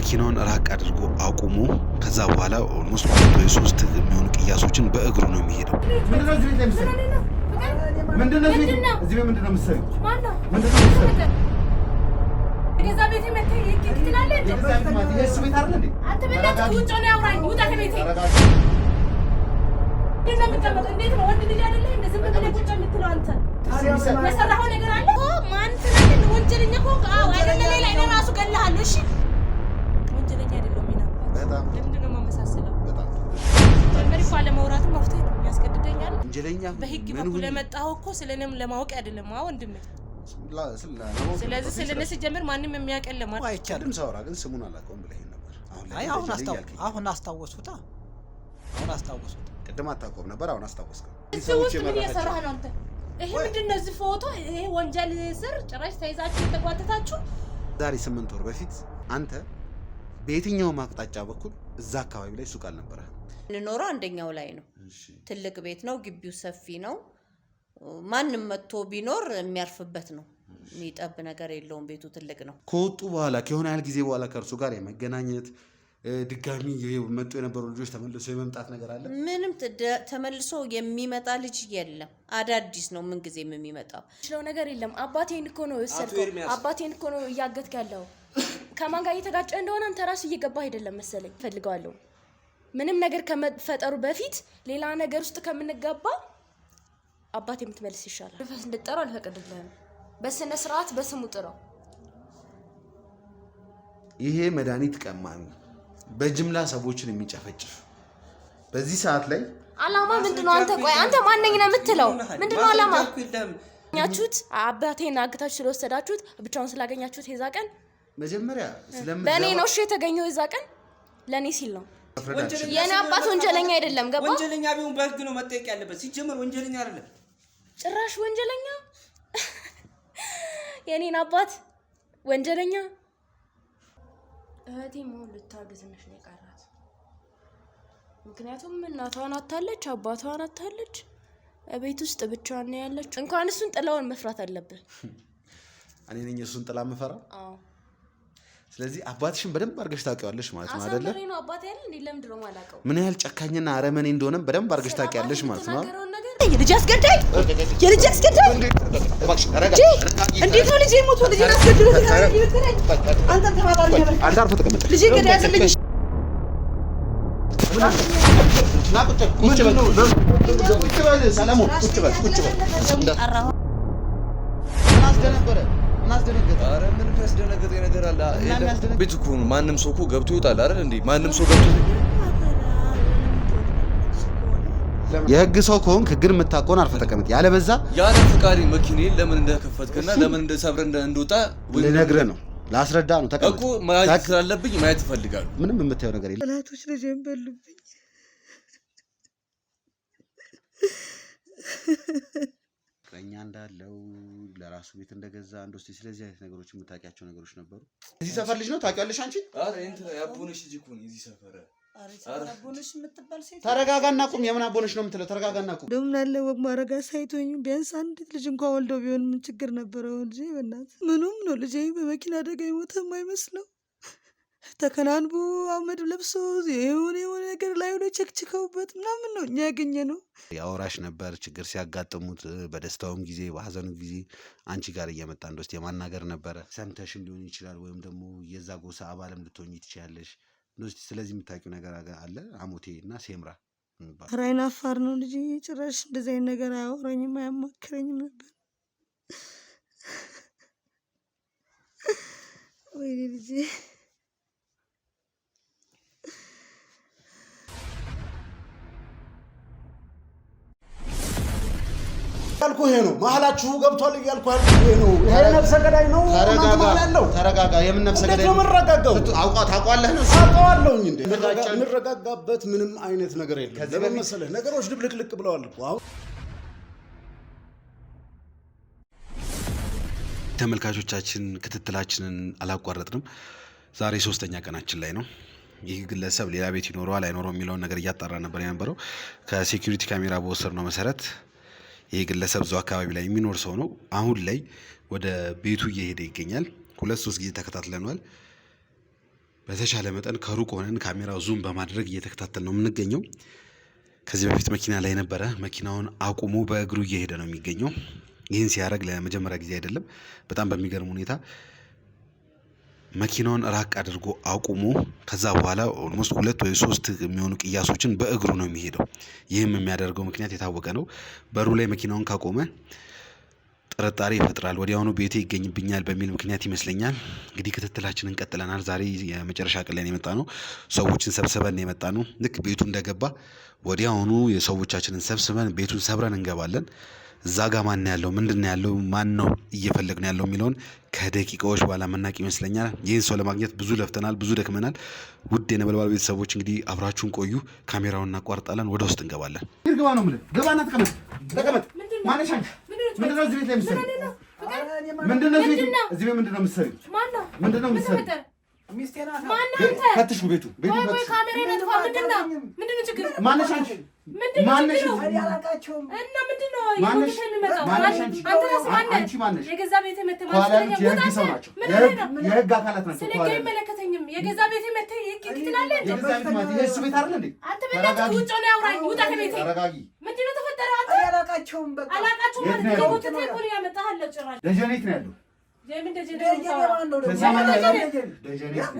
መኪናውን ራቅ አድርጎ አቁሞ ከዛ በኋላ ኦልሞስት 2-3 የሚሆኑ ቅያሶችን በእግሩ ነው የሚሄደው። ምንድነው እዚህ ቤት ለምሳሌ ምንድነው እዚህ ቤት ምንድነው የምትሰሪው? ምንድነው የገዛ ቤቴ መጥተህ ይክክላል እንዴ? የእሱ ቤት አይደል እንዴ? አንተ በእናትህ ውጭ ነው ያውራኝ። ውጣ ከቤቴ። እንደዛ የምትቀመጠው እንዴት ነው? ወንድ ልጅ አይደለህ እንዴ? ዝም ብለህ ቁጭ የምትለው አንተ የሰራኸው ነገር አለ እኮ። ማን ስለምን ወንጀለኛ ሆንክ? አዎ አይደለ? ሌላ እኔ ራሱ ገለሃለሁ። እሺ ወንጀለኛ አይደለም ይናባል። በጣም ለምንድን ነው የማመሳሰለው? በጣም ጀመሪ እኮ ለማውራትም መፍትሄ ነው የሚያስገድደኛል። ወንጀለኛ በህግ በኩል ለመጣኸው እኮ ስለኔም ለማወቅ አይደለም። አዎ ወንድሜ ስለዚህ ስለነሱ ጀምር ማንም የሚያቀለም አይቻልም። ሰውራ ግን ስሙን አላውቀውም ብለህ ነበር። አሁን አስታወስኩት። ቅድም አታውቀውም ነበር፣ አሁን አስታወስከው። እዚህ ውስጥ ምን እየሰራህ ነው አንተ? ይሄ ምንድነው? እዚህ ፎቶ ይሄ ወንጀል ስር ጭራሽ ተይዛችሁ የተጓተታችሁ። ዛሬ 8 ወር በፊት አንተ በየትኛው አቅጣጫ በኩል እዛ አካባቢ ላይ ሱቅ አልነበረ? ልኖረው አንደኛው ላይ ነው። ትልቅ ቤት ነው፣ ግቢው ሰፊ ነው። ማንም መጥቶ ቢኖር የሚያርፍበት ነው። የሚጠብ ነገር የለውም። ቤቱ ትልቅ ነው። ከወጡ በኋላ ከሆነ ያህል ጊዜ በኋላ ከእርሱ ጋር የመገናኘት ድጋሚ መጡ የነበሩ ልጆች ተመልሶ የመምጣት ነገር አለ? ምንም ተመልሶ የሚመጣ ልጅ የለም። አዳዲስ ነው ምን ጊዜም የሚመጣው። ሽለው ነገር የለም። አባቴን እኮ ነው እሰርከው። አባቴን እኮ ነው እያገትክ ያለው። ከማን ጋር እየተጋጨ እንደሆነ አንተ ራሱ እየገባህ አይደለም መሰለኝ። ፈልገዋለሁ ምንም ነገር ከመፈጠሩ በፊት ሌላ ነገር ውስጥ ከምንገባ አባቴ የምትመልስ ይሻላል። ፈስ እንድጠራው አልፈቀድልህም። በስነ ስርዓት በስሙ ጥራው። ይሄ መድኃኒት ቀማሚ በጅምላ ሰዎችን የሚጨፈጭፍ በዚህ ሰዓት ላይ አላማ ምንድነው? አንተ ቆይ አንተ ማን ነኝ ነው የምትለው? ምንድነው አላማ? ያችሁት አባቴን አግታችሁ ስለወሰዳችሁት ብቻውን ስላገኛችሁት የዛ ቀን መጀመሪያ በእኔ ነው እሺ የተገኘው። የዛ ቀን ለእኔ ሲል ነው። የኔ አባት ወንጀለኛ አይደለም። ገባ? ወንጀለኛ ቢሆን በህግ ነው መጠየቅ ያለበት። ሲጀመር ወንጀለኛ አይደለም። ጭራሽ ወንጀለኛ የኔን አባት ወንጀለኛ። እህቴ መሆን ልታገዝ ትንሽ ነው የቀራት። ምክንያቱም እናቷን አታለች፣ አባቷን አታለች። ቤት ውስጥ ብቻዋን ነው ያለች። እንኳን እሱን ጥላውን መፍራት አለብህ። እኔ ነኝ እሱን ጥላ መፈራው? አዎ። ስለዚህ አባትሽን በደንብ አርገሽ ታውቂዋለሽ ማለት ነው አይደለ? አሳምሬ ነው አባቴ አይደል እንዴ? ለምንድን ነው የማላውቀው? ምን ያህል ጨካኝና አረመኔ እንደሆነም በደንብ አርገሽ ታውቂያለሽ ማለት ነው። የልጅ አስገዳይ እባክሽ ተረጋ። እንዴት ነው ልጅ ሞቶ ልጅ አስገድሎ አንተ ተባባሪ ነበር። አንተ አርፈህ ተቀመጥ። ልጅ ገዳይ ያስልኝ ቁጭ በል ሰለሞን፣ ቁጭ በል ኧረ ምን የሚያስደነግጠኝ ነገር አለ? ቤት እኮ ማንም ሰው እኮ ገብቶ ይወጣል አይደል እንዴ? ማንም ሰው ገብቶ የህግ ሰው ከሆንክ ህግን የምታውቀውን አርፈህ ተቀመጥ። ያለበዛ ያለ ፍቃድ መኪናዬን ለምን እንደከፈትክና ለምን እንደሰብረ እንደወጣ ልነግርህ ነው፣ ላስረዳ ነው። ተቀመጥ እኮ ማየት ስላለብኝ ማየት እፈልጋለሁ። ምንም የምታየው ነገር የለም። ጠላቶች ልጄን በሉብኝ። ፍቅረኛ እንዳለው ለራሱ ቤት እንደገዛ እንደውስ ስለዚህ አይነት ነገሮች የምታውቂያቸው ነገሮች ነበሩ? እዚህ ሰፈር ልጅ ነው ታውቂያለሽ አንቺ? አረ እንት ያቦነሽ ልጅ እኮ ነው እዚህ ሰፈር። አረ አቦነሽ የምትባል ሴት ተረጋጋና ቁም። የምን አቦነሽ ነው የምትለው? ተረጋጋና ቁም። ደም ናለ ወግ ማረጋ ሳይቶኝ ቢያንስ አንድ ልጅ እንኳን ወልዶ ቢሆን ምን ችግር ነበረው? ልጄ በእናት ምኑም ነው ልጄ በመኪና አደጋ የሞተ የማይመስለው። ተከናንቦ አመድ ለብሶ የሆነ ነገር ላይ ሆነ ቸክችከውበት ምናምን ነው እኛ ያገኘ ነው። ያወራሽ ነበር ችግር ሲያጋጥሙት፣ በደስታውም ጊዜ በሐዘኑ ጊዜ አንቺ ጋር እየመጣ እንደውስ የማናገር ነበረ። ሰምተሽም ሊሆን ይችላል ወይም ደግሞ የዛ ጎሳ አባልም ልትሆኚ ትችያለሽ። እንደውስ ስለዚህ የምታውቂው ነገር አለ? አሞቴ እና ሴምራ ራይና አፋር ነው ልጅ። ጭራሽ እንደዚህ አይነት ነገር አያወራኝም አያማክረኝም ነበር። ወይኔ ልጅ ያልኩ ይሄ ነው። መሀላችሁ ገብቷል እያልኩ ያልኩ ይሄ ነው። ይሄ ነፍሰ ገዳይ ነው። ተረጋጋ። የምን ነፍሰ ገዳይ ነው? ተረጋጋው። ታውቀዋለህ ነው? አውቀዋለሁኝ እንዴ። እንረጋጋበት ምንም አይነት ነገር የለም። ለምን መሰለህ ነገሮች ድብልቅልቅ ብለዋል እኮ አሁን። ተመልካቾቻችን ክትትላችንን አላቋረጥንም። ዛሬ 3ኛ ቀናችን ላይ ነው። ይህ ግለሰብ ሌላ ቤት ይኖረዋል አይኖረው የሚለውን ነገር እያጣራ ነበር የነበረው። ከሴኩሪቲ ካሜራ በወሰድነው መሰረት ይህ ግለሰብ እዛው አካባቢ ላይ የሚኖር ሰው ነው። አሁን ላይ ወደ ቤቱ እየሄደ ይገኛል። 2-3 ጊዜ ተከታትለናል። በተቻለ መጠን ከሩቅ ሆነን ካሜራው ዙም በማድረግ እየተከታተል ነው የምንገኘው። ከዚህ በፊት መኪና ላይ ነበረ። መኪናውን አቁሞ በእግሩ እየሄደ ነው የሚገኘው። ይህን ሲያደርግ ለመጀመሪያ ጊዜ አይደለም። በጣም በሚገርም ሁኔታ መኪናውን ራቅ አድርጎ አቁሞ ከዛ በኋላ ኦልሞስት 2 ወይ 3 የሚሆኑ ቅያሶችን በእግሩ ነው የሚሄደው። ይህም የሚያደርገው ምክንያት የታወቀ ነው። በሩ ላይ መኪናውን ካቆመ ጥርጣሬ ይፈጥራል። ወዲያውኑ ቤቴ ይገኝብኛል በሚል ምክንያት ይመስለኛል። እንግዲህ ክትትላችንን ቀጥለናል። ዛሬ የመጨረሻ ቀን ላይ የመጣ ነው። ሰዎችን ሰብስበን የመጣ ነው። ልክ ቤቱ እንደገባ ወዲያውኑ የሰዎቻችንን ሰብስበን ቤቱን ሰብረን እንገባለን። እዛ ጋ ማን ያለው ምንድን ያለው ማን ነው እየፈለግን ያለው የሚለውን ከደቂቃዎች በኋላ መናቅ ይመስለኛል። ይህን ሰው ለማግኘት ብዙ ለፍተናል፣ ብዙ ደክመናል። ውድ የነበልባል ቤተሰቦች እንግዲህ አብራችሁን ቆዩ። ካሜራውን እናቋርጣለን፣ ወደ ውስጥ እንገባለን። ግባ ነው የምልህ። ግባና ተቀመጥ፣ ተቀመጥ። ማነሽ አንቺ? ምንድነው እዚህ ቤት ላይ የምትሰሪው? ምንድነው እዚህ ቤት? እዚህ ቤት ምንድነው የምትሰሪው? ማነው? ምንድነው የምትሰሪው? ሚስቴ ናት። ፈትሹ ቤቱ ወይ ካሜራ ነጥፋ። ምንድነው ችግር? ማነሽ አንቺ? ማነሽ? አላቃቸውም። እና ምንድነው ማነሽ? አንቺ ማነሽ? የገዛ ቤቴ መተ ማለት የህግ ሰው ናቸው። የህግ አካላት ናቸው። ስለዚህ አይመለከተኝም። የገዛ ቤቴ መተ ይክትላል እንዴ? የገዛ ቤት ማለት የእሱ ቤት አይደል እንዴ? አንተ በእናትህ ውጭ ነው ያውራኝ። ውጣ ከቤቴ። ተረጋጊ። ምንድነው ተፈጠረ? አንተ አላቃቸውም። በቃ አላቃቸውም ማለት ነው። ወጥተህ እኮ ነው ያመጣሃል። ጭራሽ ደጀኔት ነው ያለው። የምን ደጀኔ ነው?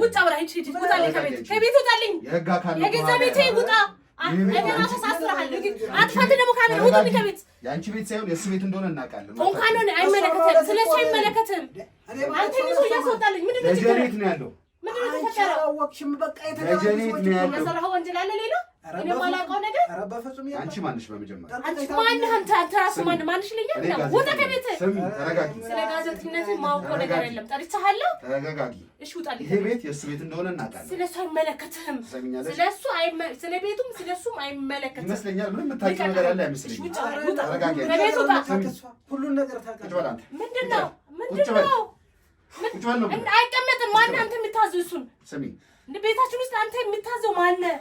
ውጣ አውራኝ። ሂድ ውጣ ከቤት። ከቤት ውጣልኝ። የህግ አካል የገዛ ቤቴ ውጣ። እኔ ራሴ ሳስራለሁ። አጥፋት ደግሞ ካሜራ ውጣ ከቤት። ያንቺ ቤት ሳይሆን የእሱ ቤት እንደሆነ እናውቃለን። እንኳን ነው አይመለከትም። ስለሱ አይመለከትም። አንተ ነው ያስወጣልኝ። ምንድነው ደጀኔት ነው ያለው። ምንድነው ተፈጠረው? አወቅሽም በቃ የተደረገው የሰራኸው ወንጀል አለ ሌላ እኔ ማላውቀው ነገር። ኧረ በፍጹም አንቺ ማንሽ? በመጀመሪያ አንቺ ማንህ? አንተ ራስህ ማንሽ ልኛል? ውጣ ከቤት። ስሚ ተረጋጊ። ስለ ጋዜጠኝነት ማውቀው ነገር የለም። ጠርቻለሁ። ተረጋጊ። እሺ ውጣልኝ። ይሄ ቤት የእሱ ቤት እንደሆነ እናውቃለን። ስለሱ አይመለከትህም። ስለሱ ስለ ቤቱም ስለሱም አይመለከትህም ይመስለኛል። ምንም የምታውቂው ነገር አለ አይመስለኝም። ተረጋጊ። ከቤት ውጣ። ሁሉን ነገር ታውቃለህ። ምንድነው? አይቀመጥም። ማነህ አንተ የምታዘው እሱን? ስሚ ቤታችን ውስጥ አንተ የምታዘው ማነህ?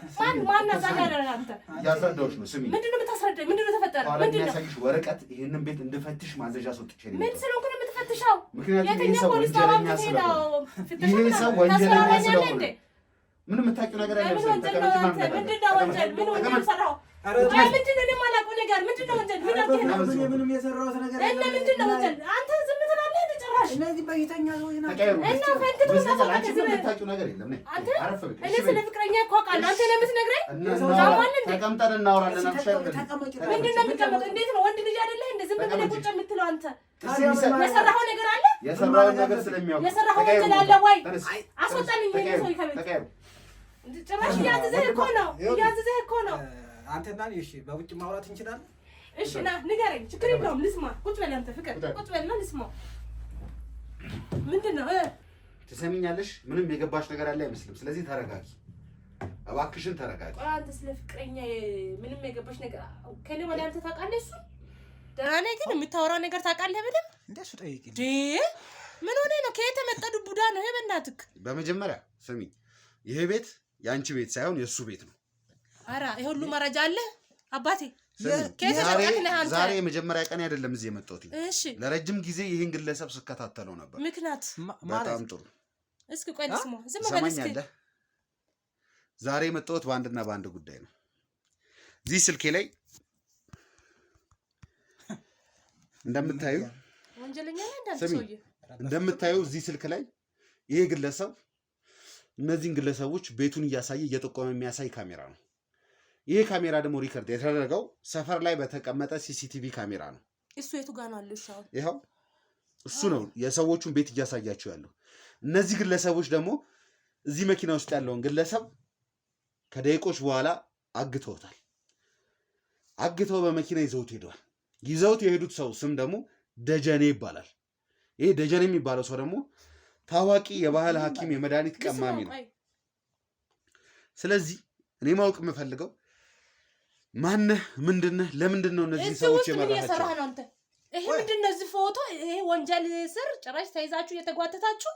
ማን አዛጋለህ አንተ? እያስረዳሁሽ ነው። ስሚ ምንድነው የምታስረዳኝ? ምንድነው ተፈጠረ? ምንድነው የሚያሳይሽ ወረቀት? ይሄንን ቤት እንድፈትሽ ማዘዣ ሰጥቼ ነው። ምን ስለሆንኩ ነው የምትፈትሸው? ምክንያቱም ይሄ የትኛው ሰው ፖሊስ ጣቢያ ወንጀለኛ ስለሆነ። ይሄ ሰው ወንጀለኛ ስለሆነ ምንም የምታውቂው ነገር አለ አይመስለኝም። ምንድነው ወንጀል? ምን ወንጀል ሰራው? ምንድነው እኔ የማላውቀው ነገር? ምንድነው ወንጀል? ምን አድርገህ ነው? ምንም የሰራሁት ነገር እና ምንድነው ወንጀል? አንተ ዝም ትላለህ እንደ ጭራሽ። እነዚህ በይተኛ ሰዎች ናቸው። እና ፈንክት ወሰደው አንቺ ምን የምታውቂው ነገር የለም። ነይ አንተ አረፍ በይ። እኔ ስለ ፍቅረኛ እኮ አውቃለሁ። አንተ ነው የምትነግረኝ? ተቀምጠን እናወራለን። ምንድነው የምትቀመጠው? እንዴት ነው ወንድ ልጅ አይደለህ? እንደ ዝም ብለህ ቁጭ የምትለው አንተ? የሰራኸው ነገር አለ? የሰራውን ነገር ስለሚያውቅ የሰራኸው ወንጀል አለ ወይ? አስወጣልኝ። ይሄ ሰው ከቤት ጭራሽ እያዘዘህ እኮ ነው። እያዘዘህ እኮ ነው። አንተና እሺ፣ በውጭ ማውራት እንችላለን? እሺ ና ንገረኝ። ችግር የለውም ልስማ። ቁጭ በል አንተ ፍቅር፣ ቁጭ በልና ልስማው። ምንድነው? ትሰሚኛለሽ? ምንም የገባሽ ነገር አለ አይመስልም። ስለዚህ ተረጋጊ፣ እባክሽን ተረጋጊ። አንተ ስለ ፍቅረኛ ምንም የገባሽ ነገር ከኔ ወዲያ አንተ ታውቃለህ? እሱ ደህና ነኝ፣ ግን የምታወራው ነገር ታውቃለህ በደምብ? እንደሱ ጠይቂኝ። ምን ሆነ ነው? ከየት የመጣ ዱቡዳ ነው ይሄ? በእናትህ በመጀመሪያ ስሚ፣ ይሄ ቤት የአንቺ ቤት ሳይሆን የእሱ ቤት ነው። ኧረ ይሄ ሁሉ መረጃ አለ አባቴ። ዛሬ የመጀመሪያ ቀን አይደለም እዚህ የመጣሁት። እሺ ለረጅም ጊዜ ይህን ግለሰብ ስከታተለው ነበር። ምክንያት? በጣም ጥሩ። እስኪ ቆይ ልስማው። ዝም በል እስኪ። ዛሬ የመጣሁት በአንድና በአንድ ጉዳይ ነው። እዚህ ስልኬ ላይ እንደምታዩ ወንጀለኛ ነህ እንዳንተ ሰውዬ። እንደምታዩ እዚህ ስልክ ላይ ይሄ ግለሰብ እነዚህን ግለሰቦች ቤቱን እያሳየ እየጠቆመ የሚያሳይ ካሜራ ነው። ይሄ ካሜራ ደግሞ ሪከርድ የተደረገው ሰፈር ላይ በተቀመጠ ሲሲቲቪ ካሜራ ነው። እሱ የቱ ጋር ነው አለሽ? አሁን ይሄው እሱ ነው የሰዎቹን ቤት እያሳያቸው ያለው። እነዚህ ግለሰቦች ደግሞ እዚህ መኪና ውስጥ ያለውን ግለሰብ ከደቂቆች በኋላ አግተውታል። አግተው በመኪና ይዘውት ሄደዋል። ይዘውት የሄዱት ሰው ስም ደግሞ ደጀኔ ይባላል። ይሄ ደጀኔ የሚባለው ሰው ደግሞ ታዋቂ የባህል ሐኪም የመድኃኒት ቀማሚ ነው። ስለዚህ እኔ ማወቅ የምፈልገው ማነህ? ምንድነህ? ለምንድን ነው እነዚህ ሰዎች የመራሃቸው? ይሄ ምንድን ነው? እዚህ ፎቶ ይሄ ወንጀል ስር ጭራሽ ተይዛችሁ እየተጓተታችሁ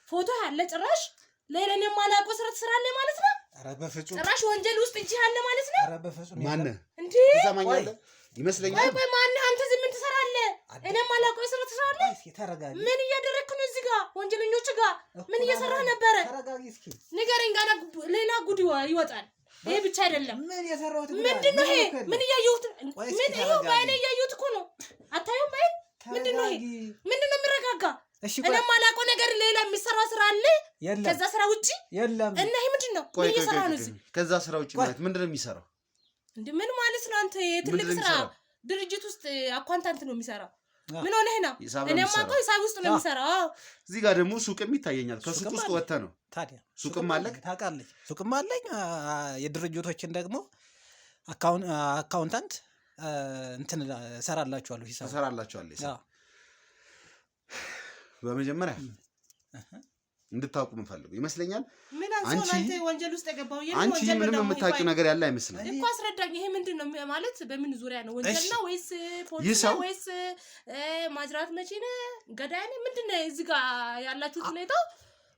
ፎቶ ያለ ጭራሽ ለሌላ የማላውቀው ስራ ትሰራለህ ማለት ነው? ኧረ በፍጹም ጭራሽ ወንጀል ውስጥ እጅ ያለ ማለት ነው? ኧረ በፍጹም ማነህ? እንዴ ትሰማኛለህ? ይመስለኛል። ቆይ ማነህ አንተ? ዝም ምን ትሰራለህ? አለ? እኔም አላውቀው የስራ ትሰራለ? እስኪ ተረጋጊ። ምን እያደረግክ ነው እዚህ ጋር? ወንጀለኞች ጋር ምን እየሰራህ ነበረ? ተረጋጊ እስኪ። ንገረኝ፣ ጋር ሌላ ጉድ ይወጣል። ይሄ ብቻ አይደለም። ምን የሰራሁት ምንድን ነው ይሄ? ምን እያየሁት? ምን ይሄው ባይኔ እያየሁት እኮ ነው። አታየውም? ባይን ምንድን ነው ይሄ? ምንድን ነው የሚረጋጋ? እኔም አላውቀው ነገር ሌላ የሚሰራ ስራ አለ ከዛ ስራ ውጪ? የለም። እና ይሄ ምንድን ነው? ምን እየሰራ ነው እዚህ? ከዛ ስራ ውጪ ማለት ምንድን ነው የሚሰራው? እንዴ ምን ማለት ነው? አንተ የትልቅ ስራ ድርጅት ውስጥ አካውንታንት ነው የሚሰራው። ምን ሆነህ ነው? እኔማ እኮ ሂሳብ ውስጥ ነው የሚሰራው። እዚህ ጋር ደግሞ ሱቅም ይታየኛል። ከሱቅ ውስጥ ወጥተህ ነው ታዲያ? ሱቅም አለኝ ታውቃለች። ሱቅም አለኝ። የድርጅቶችን ደግሞ አካውንታንት እንትን እሰራላችኋለሁ፣ ሂሳብ እሰራላችኋለሁ። በመጀመሪያ እንድታውቁ የምፈልገው ይመስለኛል አንቺ ወንጀል ውስጥ የገባው አንቺ ምንም የምታውቂው ነገር ያለ አይመስልም እኮ። አስረዳኝ። ይሄ ምንድን ነው ማለት? በምን ዙሪያ ነው? ወንጀል ነው ወይስ ፖሊስ ነው ወይስ ማጅራት መቼ ነው? ገዳይ ነው? ምንድን ነው? እዚህ ጋር ያላችሁት ሁኔታ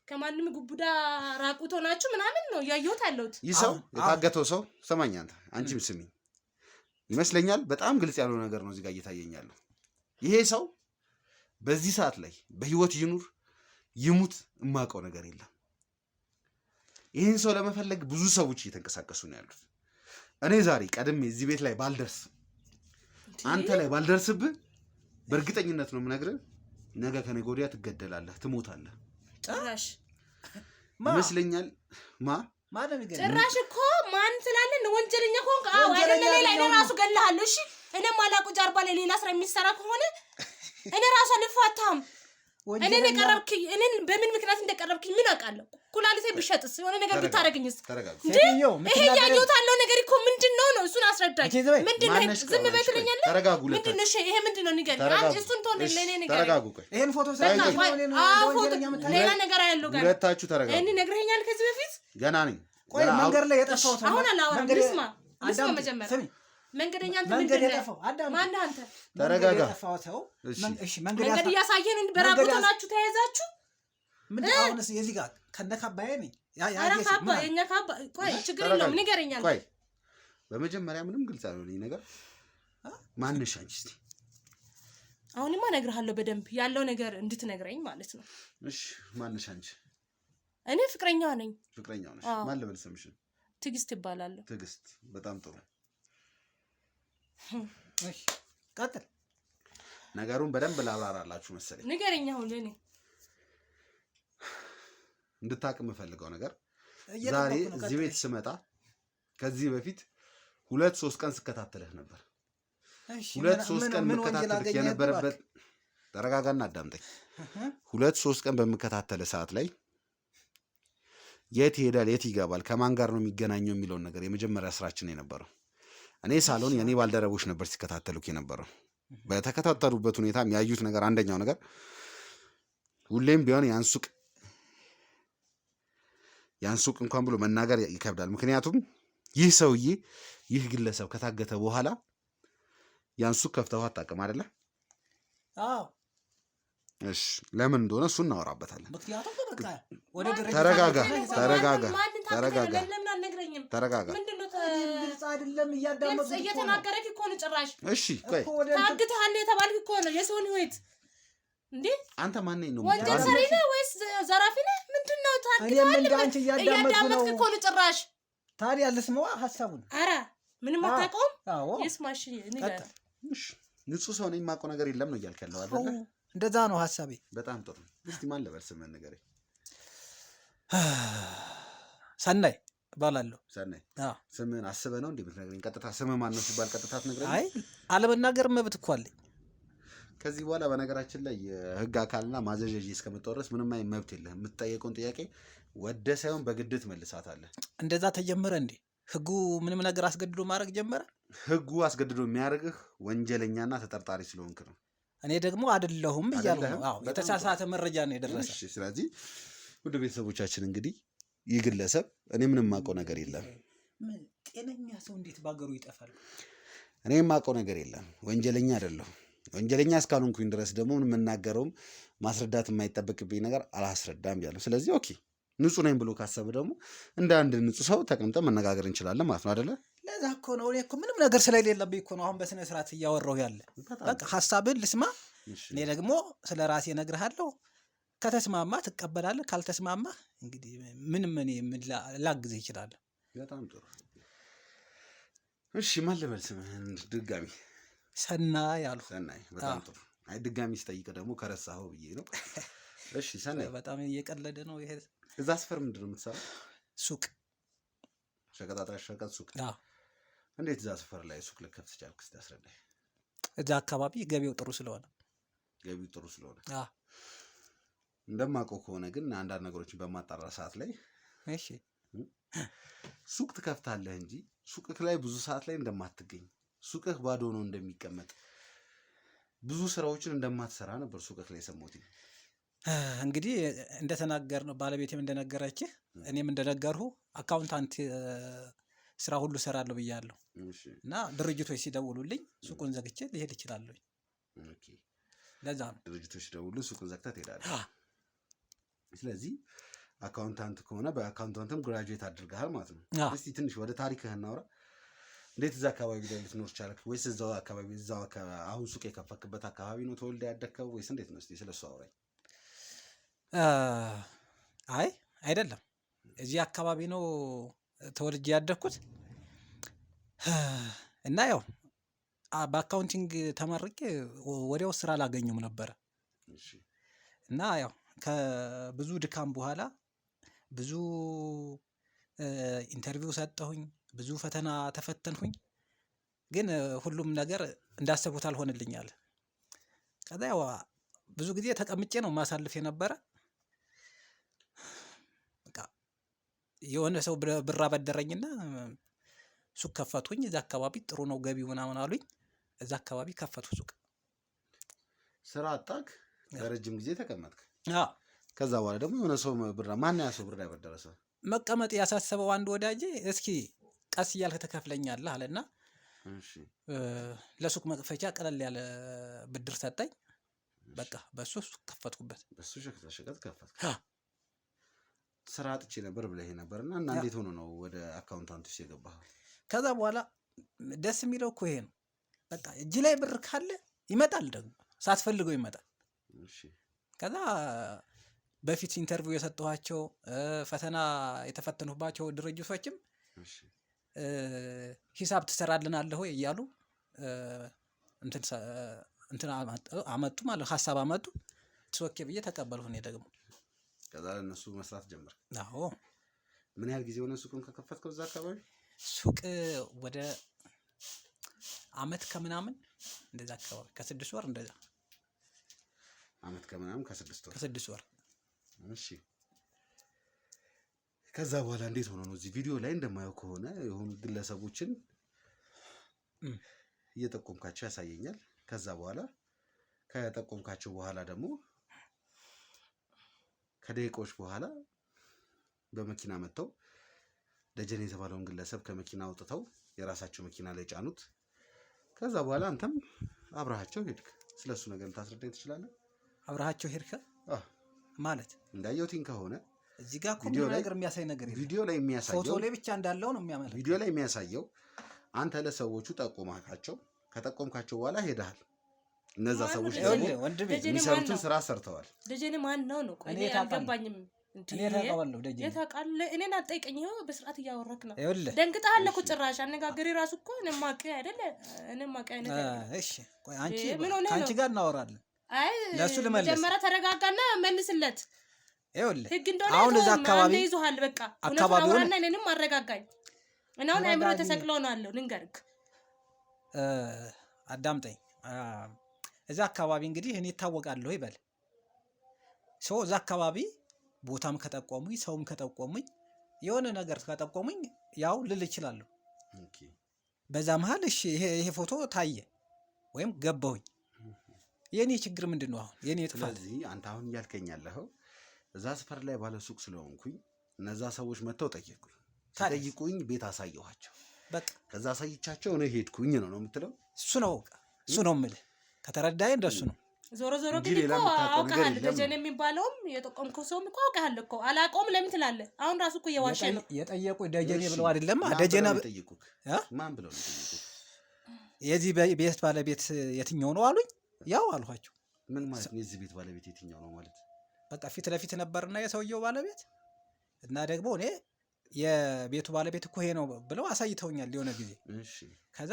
ከማንም ጉቡዳ ራቁቶ ናችሁ ምናምን ነው ያየሁት ያለሁት። ይህ ሰው የታገተው ሰው ሰማኝ። አንቺም ስሚኝ ይመስለኛል በጣም ግልጽ ያለው ነገር ነው እዚህ ጋር እየታየኛለሁ። ይሄ ሰው በዚህ ሰዓት ላይ በህይወት ይኑር ይሙት የማውቀው ነገር የለም። ይህን ሰው ለመፈለግ ብዙ ሰዎች እየተንቀሳቀሱ ነው ያሉት። እኔ ዛሬ ቀድሜ እዚህ ቤት ላይ ባልደርስ አንተ ላይ ባልደርስብህ በእርግጠኝነት ነው የምነግርህ፣ ነገ ከነገ ወዲያ ትገደላለህ፣ ትሞታለህ። ጭራሽ ይመስለኛል ጭራሽ እኮ ማን ስላለን ወንጀለኛ ከሆንክ አይደለ ሌላ እኔ ራሱ ገለሃለሁ። እሺ እኔም አላውቅም። ጀርባ ላይ ሌላ ስራ የሚሰራ ከሆነ እኔ ራሱ አልፋታም። እኔን የቀረብክኝ እኔን በምን ምክንያት እንደቀረብክኝ ምን አውቃለሁ? ኩላሊቴ ብሸጥስ የሆነ ነገር ብታደርግኝስ? እንዴ ይሄ ያየሁት ያለው ነገር እኮ ምንድን ነው? እሱን አስረዳኝ። ምንድን ነው? ዝም በይ ትለኛለህ? ምንድን ነው? ይሄ ምንድን ነው? ንገረኝ። አንቺ እሱን ተወው፣ ለእኔ ንገረኝ። ይሄን ፎቶ ሌላ ነገር ያለው ጋር ሁለታችሁ ተረጋጉ። እኔ ነግረኸኛል ከዚህ በፊት ገና ነኝ። ቆይ መንገድ ላይ የጠፋው ሰው አሁን አላወራም። ልስማ መጀመሪያ መንገደኛ አንተ መንገድ የጠፋው አዳም ማን አንተ? ተረጋጋ። እሺ መንገድ እያሳየን በራቁት ናችሁ ተያይዛችሁ። ምን አሁንስ የዚህ ጋር ከነካባዬ ነኝ ካባ የኛ ካባ። ቆይ ችግር የለውም ንገረኛል። ቆይ በመጀመሪያ ምንም ግልጽ አልሆነኝ ነገር ማንሽ አንቺ? እስቲ አሁንማ እነግርሃለሁ በደንብ ያለው ነገር እንድትነግረኝ ማለት ነው። እሺ ማንሽ አንቺ? እኔ ፍቅረኛዋ ነኝ። ፍቅረኛዋ ነሽ? ማን ልበል ስምሽን? ትዕግስት ይባላለሁ። ትዕግስት፣ በጣም ጥሩ። እሺ ቀጥል። ነገሩን በደንብ ላብራራላችሁ መሰለኝ። ንገረኝ። አሁን ለኔ እንድታውቅ የምፈልገው ነገር ዛሬ እዚህ ቤት ስመጣ ከዚህ በፊት 2-3 ቀን ስከታተልህ ነበር። 2-3 ቀን የምከታተልህ የነበረበት ተረጋጋና አዳምጠኝ። 2-3 ቀን በምከታተልህ ሰዓት ላይ የት ይሄዳል የት ይገባል ከማን ጋር ነው የሚገናኘው የሚለውን ነገር የመጀመሪያ ስራችን የነበረው እኔ ሳሎን የኔ ባልደረቦች ነበር ሲከታተሉክ የነበረው። በተከታተሉበት ሁኔታ የሚያዩት ነገር አንደኛው ነገር ሁሌም ቢሆን ያን ሱቅ እንኳን ብሎ መናገር ይከብዳል። ምክንያቱም ይህ ሰውዬ ይህ ግለሰብ ከታገተ በኋላ ያን ሱቅ ከፍተው አታውቅም አይደለ? አዎ። እሺ ለምን እንደሆነ እሱ እናወራበታለን። ምክንያቱም በቃ ወደ ድርጅት ተረጋጋ። ምንድነው ግልጽ አይደለም እያዳመጥኩ እየተናገረክ እኮ ነው ጭራሽ። እሺ ቆይ ታግተሃል የተባልክ እኮ ነው የሰውን ህይወት እንዴ? አንተ ማን ነህ ነው? ወንጀል ሰሪ ነህ ወይስ ዘራፊ ነህ? ምንድነው? ታግተሃል እያዳመጥክ እኮ ነው ጭራሽ። ታዲያ ልስማዋ ሐሳቡን። ኧረ ምንም አታውቀውም። አዎ ይስማሽ ንገር። እሺ ንጹህ ሰው ነኝ የማውቀው ነገር የለም ነው እያልክ ያለው አይደለ? እንደዛ ነው ሐሳቤ። በጣም ጥሩ። እስቲ ማን ልበል ስምህን ንገረኝ። ሰናይ እባላለሁ። ሰናይ ስምህን አስበህ ነው እንዴ የምትነግረኝ? ቀጥታ ስምህ ማን ነው ሲባል ቀጥታ ትነግረኝ? አይ አለመናገር መብት እኮ አለኝ። ከዚህ በኋላ በነገራችን ላይ የህግ አካልና ማዘዣ እስከመጣሁ ድረስ ምንም አይነት መብት የለህም። የምትጠየቀውን ጥያቄ ወደ ሳይሆን በግድ ትመልሳታለህ። እንደዛ ተጀመረ እንዴ? ህጉ ምንም ነገር አስገድዶ ማድረግ ጀመረ? ህጉ አስገድዶ የሚያደርግህ ወንጀለኛና ተጠርጣሪ ስለሆንክ ነው። እኔ ደግሞ አይደለሁም እያሉ ነው። አዎ የተሳሳተ መረጃ ነው የደረሰ። እሺ ስለዚህ ውድ ቤተሰቦቻችን እንግዲህ ይህ ግለሰብ እኔ ምንም የማውቀው ነገር የለም። ጤነኛ ሰው እንዴት ባገሩ ይጠፋል? እኔ የማውቀው ነገር የለም። ወንጀለኛ አይደለሁም። ወንጀለኛ እስካልሆንኩኝ ድረስ ደግሞ ምን የምናገረውም ማስረዳት የማይጠበቅብኝ ነገር አላስረዳም ያለው። ስለዚህ ኦኬ ንጹህ ነኝ ብሎ ካሰበ ደግሞ እንደ አንድ ንጹህ ሰው ተቀምጠን መነጋገር እንችላለን ማለት ነው አይደለ? ለዛ እኮ ነው እኔ እኮ ምንም ነገር ስለሌለብኝ እኮ ነው አሁን በስነ ስርዓት እያወራሁ ያለ። በቃ ሀሳብህን ልስማ፣ እኔ ደግሞ ስለ ራሴ እነግርሃለሁ። ከተስማማ ትቀበላለህ፣ ካልተስማማ እንግዲህ ምንም እኔ ላግዝህ እችላለሁ። በጣም ጥሩ። እሺ ማን ልበል ስምህን ድጋሚ? ሰናይ አሉ። ሰናይ። በጣም ጥሩ። አይ ድጋሚ ስጠይቅ ደግሞ ከረሳኸው ብዬ ነው። እሺ ሰናይ፣ በጣም እየቀለደ ነው ይሄ። እዛ ሰፈር ምንድን ነው የምትሰራው? ሱቅ፣ ሸቀጣጣ ሸቀጥ ሱቅ። እንዴት እዛ ሰፈር ላይ ሱቅ ልከፍት ቻልክ? እስኪ አስረዳኝ። እዛ አካባቢ ገቢው ጥሩ ስለሆነ። ገቢው ጥሩ ስለሆነ። እንደማውቀው ከሆነ ግን አንዳንድ ነገሮችን በማጣራ ሰዓት ላይ እሺ ሱቅ ትከፍታለህ እንጂ ሱቅህ ላይ ብዙ ሰዓት ላይ እንደማትገኝ፣ ሱቅህ ባዶ ነው እንደሚቀመጥ፣ ብዙ ስራዎችን እንደማትሰራ ነበር ሱቅህ ላይ የሰማሁት። እንግዲህ እንደተናገር ነው ባለቤቴም እንደነገረችህ እኔም እንደነገርሁ አካውንታንት ስራ ሁሉ እሰራለሁ ብያለሁ። እና ድርጅቶች ሲደውሉልኝ ሱቁን ዘግቼ ሊሄድ እችላለሁ። ለዛ ነው ድርጅቶች ሲደውሉ ሱቁን ዘግተህ ትሄዳለህ። ስለዚህ አካውንታንት ከሆነ በአካውንታንትም ግራጁዌት አድርገሃል ማለት ነው። እስቲ ትንሽ ወደ ታሪክህ እናውራ። እንዴት እዛ አካባቢ ላይ ልትኖር ቻልክ? ወይስ እዛው አካባቢ አሁን ሱቅ የከፈክበት አካባቢ ነው ተወልደ ያደግከው ወይስ እንዴት ነው? እስቲ ስለሱ አውራኝ። አይ አይደለም፣ እዚህ አካባቢ ነው ተወልጄ ያደግኩት እና ያው በአካውንቲንግ ተመርቄ ወዲያው ስራ አላገኘሁም ነበረ እና ያው ከብዙ ድካም በኋላ ብዙ ኢንተርቪው ሰጠሁኝ፣ ብዙ ፈተና ተፈተንሁኝ። ግን ሁሉም ነገር እንዳሰቡት አልሆነልኛል። ከዛ ያው ብዙ ጊዜ ተቀምጬ ነው ማሳልፍ የነበረ። በቃ የሆነ ሰው ብር አበደረኝና ሱቅ ከፈቱኝ። እዛ አካባቢ ጥሩ ነው ገቢው ምናምን አሉኝ። እዛ አካባቢ ከፈቱ ሱቅ። ስራ አጣክ፣ ለረጅም ጊዜ ተቀመጥክ። ከዛ በኋላ ደግሞ የሆነ ሰው ብር ማን ያ ሰው ብር ያበደረ ሰው መቀመጥ ያሳሰበው አንድ ወዳጄ እስኪ ቀስ እያልክ ትከፍለኛለህ አለና ለሱቅ መክፈቻ ቀለል ያለ ብድር ሰጠኝ። በቃ በሱ ሱቅ ከፈትኩበት። በሱ ሸቀጥ ከፈትክ። ስራ አጥቼ ነበር ብለህ ነበርና እና እንዴት ሆኖ ነው ወደ አካውንታንት ውስጥ የገባኸው? ከዛ በኋላ ደስ የሚለው እኮ ይሄ ነው። በቃ እጅ ላይ ብር ካለ ይመጣል፣ ደግሞ ሳትፈልገው ይመጣል። ከዛ በፊት ኢንተርቪው የሰጠኋቸው ፈተና የተፈተኑባቸው ድርጅቶችም ሂሳብ ትሰራልናለህ ወይ እያሉ እንትን አመጡ ማለት ሀሳብ አመጡ። ትሶኬ ብዬ ተቀበልሁ እኔ ደግሞ። ከዛ ለእነሱ መስራት ጀመር። አዎ። ምን ያህል ጊዜ ሆነ ሱቁን ከከፈትከው እዛ አካባቢ? ሱቅ ወደ አመት ከምናምን እንደዛ አካባቢ፣ ከ6 ወር እንደዛ። አመት ከምናምን ከ6 ወር። እሺ። ከዛ በኋላ እንዴት ሆኖ ነው? እዚህ ቪዲዮ ላይ እንደማየው ከሆነ የሆኑ ግለሰቦችን እየጠቆምካቸው ያሳየኛል። ከዛ በኋላ ከጠቆምካቸው በኋላ ደግሞ ከደቂቃዎች በኋላ በመኪና መጥተው ደጀን የተባለውን ግለሰብ ከመኪና አውጥተው የራሳቸው መኪና ላይ ጫኑት። ከዛ በኋላ አንተም አብረሃቸው ሄድክ። ስለሱ ነገር ልታስረዳኝ ትችላለህ? አብረሃቸው ሄድክ ማለት እንዳየሁትኝ ከሆነ እዚህ ጋር ቪዲዮ ነገር የሚያሳይ ነገር የለም። ቪዲዮ ላይ የሚያሳየው ፎቶ ላይ ብቻ እንዳለው ነው የሚያመለክተው። ቪዲዮ ላይ የሚያሳየው አንተ ለሰዎቹ ጠቆማካቸው፣ ከጠቆምካቸው በኋላ ሄደሃል። እነዛ ሰዎች ደግሞ የሚሰሩትን ስራ ሰርተዋል። ደጀኔ ማን ነው? እኔ አልገባኝም። እኔ ታውቃለሁ ደጀኔ የታውቃለህ? እኔን አትጠይቀኝ። ይኸው በስርዓት እያወራክ ነው። ደንግጠሃል እኮ ጭራሽ። አነጋገሬ ራሱ እኮ እኔም ማውቀው አይደለ? እኔም ማውቀው አይነት አይደለ? እሺ ቆይ አንቺ ጋር እናወራለን። አይ ለሱ ልመልስ። መጀመሪያ ተረጋጋና መልስለት። ይኸውልህ ህግ እንደሆነ አሁን እዛ አካባቢ ይዙሃል። በቃ አካባቢውና እኔንም አረጋጋኝ። እና አሁን አይምሮ ተሰቅሎ ነው አለው። ልንገርክ፣ አዳምጠኝ። እዛ አካባቢ እንግዲህ እኔ እታወቃለሁ ይበል ሰው። እዛ አካባቢ ቦታም ከጠቆሙኝ ሰውም ከጠቆሙኝ የሆነ ነገር ከጠቆሙኝ ያው ልል እችላለሁ። በዛ መሀል እሺ ይሄ ፎቶ ታየ ወይም ገባሁኝ። የኔ ችግር ምንድን ነው አሁን? የኔ ጥፋት? ስለዚህ አንተ አሁን እያልከኝ ያለኸው እዛ ሰፈር ላይ ባለ ሱቅ ስለሆንኩኝ እነዛ ሰዎች መጥተው ጠየቁኝ። ሲጠይቁኝ ቤት አሳየኋቸው። በቃ ከዛ አሳይቻቸው እኔ ሄድኩኝ ነው የምትለው? እሱ ነው የምልህ። ከተረዳኸኝ እንደሱ ነው። ዞሮ ግን እኮ አውቃለሁ። ደጀን የሚባለውም የጠቆምከው ሰውም እኮ አውቃለሁ እኮ። አላውቀውም ለምን ትላለህ? አሁን ራሱ እኮ እየዋሸ ነው። የጠየቁ ደጀኔ ብለው አይደለም ደጀና ጠይቁክ ማን ብለው ነው ጠይቁክ? የዚህ ቤት ባለቤት የትኛው ነው አሉኝ። ያው አልኋቸው። ምን ማለት ነው የዚህ ቤት ባለቤት የትኛው ነው ማለት? በቃ ፊት ለፊት ነበርና የሰውየው ባለቤት እና ደግሞ እኔ የቤቱ ባለቤት እኮ ይሄ ነው ብለው አሳይተውኛል የሆነ ጊዜ። እሺ ከዛ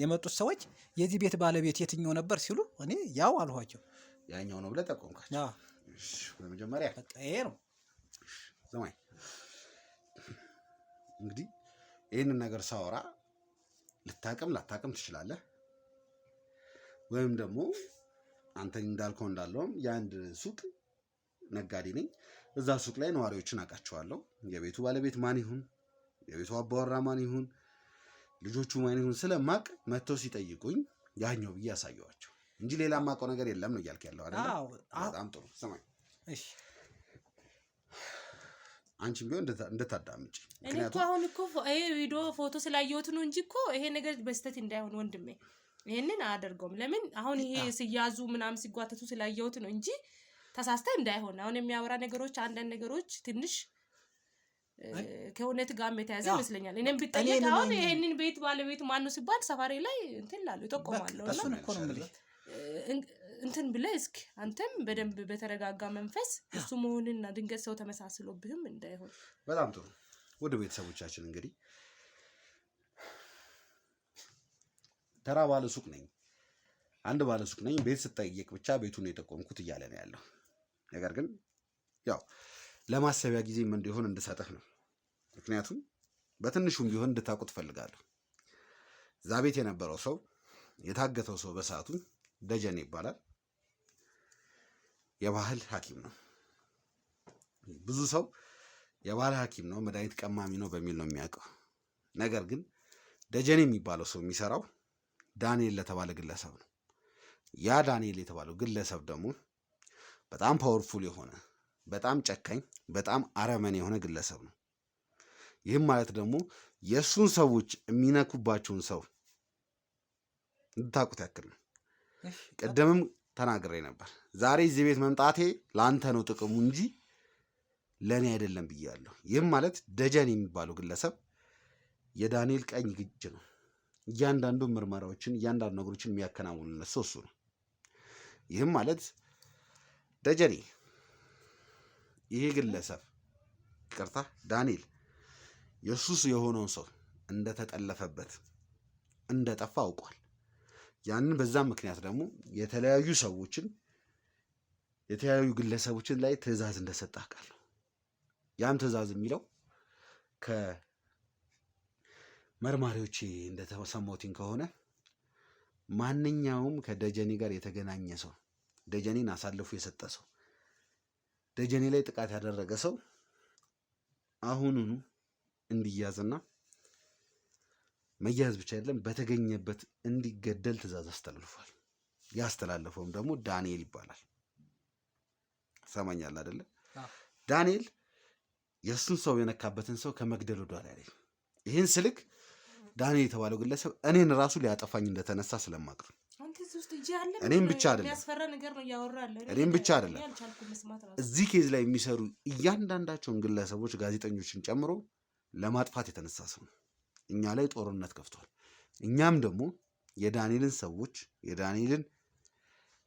የመጡት ሰዎች የዚህ ቤት ባለቤት የትኛው ነበር ሲሉ እኔ ያው አልኋቸው። ያኛው ነው ብለህ ጠቆምካቸው? እሺ በመጀመሪያ በቃ ይሄ ነው ዘማኝ። እንግዲህ ይህንን ነገር ሳወራ ልታቅም ላታቅም ትችላለህ፣ ወይም ደግሞ አንተ እንዳልከው እንዳለውም የአንድ ሱቅ ነጋዴ ነኝ፣ እዛ ሱቅ ላይ ነዋሪዎችን አውቃቸዋለሁ። የቤቱ ባለቤት ማን ይሁን፣ የቤቱ አባወራ ማን ይሁን፣ ልጆቹ ማን ይሁን ስለማቅ መጥተው ሲጠይቁኝ ያኛው ብዬ ያሳየዋቸው እንጂ ሌላ ማውቀው ነገር የለም ነው እያልክ ያለው አይደል? በጣም ጥሩ ስማኝ። እሺ አንቺም ቢሆን እንደታዳምጪ። እኔ እኮ አሁን እኮ ይሄ ቪዲዮ ፎቶ ስላየሁት ነው እንጂ እኮ ይሄ ነገር በስተት እንዳይሆን ወንድሜ ይሄንን አያደርገውም። ለምን አሁን ይሄ ሲያዙ ምናምን ሲጓተቱ ስላየሁት ነው እንጂ ተሳስተ እንዳይሆን። አሁን የሚያወራ ነገሮች አንዳንድ ነገሮች ትንሽ ከእውነት ጋር የተያዘ ይመስለኛል። እኔም ቢጠየቅ አሁን ይሄንን ቤት ባለቤቱ ማነው ሲባል ሰፋሪ ላይ እንትን ላሉ ይጠቆማለሁ። እሱን እኮ ነው የምልህ እንትን ብለህ እስኪ አንተም በደንብ በተረጋጋ መንፈስ እሱ መሆንና ድንገት ሰው ተመሳስሎብህም እንዳይሆን። በጣም ጥሩ። ወደ ቤተሰቦቻችን እንግዲህ ተራ ባለ ሱቅ ነኝ፣ አንድ ባለ ሱቅ ነኝ። ቤት ስጠይቅ ብቻ ቤቱን የጠቆምኩት እያለ ነው ያለው። ነገር ግን ያው ለማሰቢያ ጊዜም እንዲሆን እንድሰጥህ ነው። ምክንያቱም በትንሹም ቢሆን እንድታውቁት እፈልጋለሁ። እዛ ቤት የነበረው ሰው የታገተው ሰው በሰዓቱ ደጀኔ ይባላል። የባህል ሐኪም ነው። ብዙ ሰው የባህል ሐኪም ነው፣ መድኃኒት ቀማሚ ነው በሚል ነው የሚያውቀው። ነገር ግን ደጀኔ የሚባለው ሰው የሚሰራው ዳንኤል ለተባለ ግለሰብ ነው። ያ ዳንኤል የተባለው ግለሰብ ደግሞ በጣም ፓወርፉል የሆነ በጣም ጨካኝ በጣም አረመኔ የሆነ ግለሰብ ነው። ይህም ማለት ደግሞ የእሱን ሰዎች የሚነኩባቸውን ሰው እንድታውቁት ያክል ነው። ቅድምም ተናግሬ ነበር። ዛሬ እዚህ ቤት መምጣቴ ለአንተ ነው ጥቅሙ እንጂ ለእኔ አይደለም ብያለሁ። ይህም ማለት ደጀን የሚባለው ግለሰብ የዳንኤል ቀኝ እጅ ነው። እያንዳንዱ ምርመራዎችን እያንዳንዱ ነገሮችን የሚያከናውንለት ሰው እሱ ነው። ይህም ማለት ደጀኔ ይሄ ግለሰብ ይቅርታ ዳንኤል የሱስ የሆነውን ሰው እንደተጠለፈበት እንደጠፋ አውቋል። ያንን በዛም ምክንያት ደግሞ የተለያዩ ሰዎችን የተለያዩ ግለሰቦችን ላይ ትዕዛዝ እንደሰጠ አውቃለሁ። ያም ትዕዛዝ የሚለው ከመርማሪዎቼ እንደተሰማሁትኝ ከሆነ ማንኛውም ከደጀኔ ጋር የተገናኘ ሰው፣ ደጀኔን አሳልፎ የሰጠ ሰው፣ ደጀኔ ላይ ጥቃት ያደረገ ሰው አሁኑኑ እንዲያዝና መያዝ ብቻ አይደለም በተገኘበት እንዲገደል ትዕዛዝ አስተላልፏል። ያስተላለፈውም ደግሞ ዳንኤል ይባላል። ሰማኛል አይደለ? ዳንኤል የእሱን ሰው የነካበትን ሰው ከመግደል ወደኋላ ላይ ይህን ስልክ ዳንኤል የተባለው ግለሰብ እኔን ራሱ ሊያጠፋኝ እንደተነሳ ስለማቅ ነው። እኔም ብቻ አይደለም እዚህ ኬዝ ላይ የሚሰሩ እያንዳንዳቸውን ግለሰቦች ጋዜጠኞችን ጨምሮ ለማጥፋት የተነሳ ሰው ነው። እኛ ላይ ጦርነት ከፍቷል። እኛም ደግሞ የዳንኤልን ሰዎች የዳንኤልን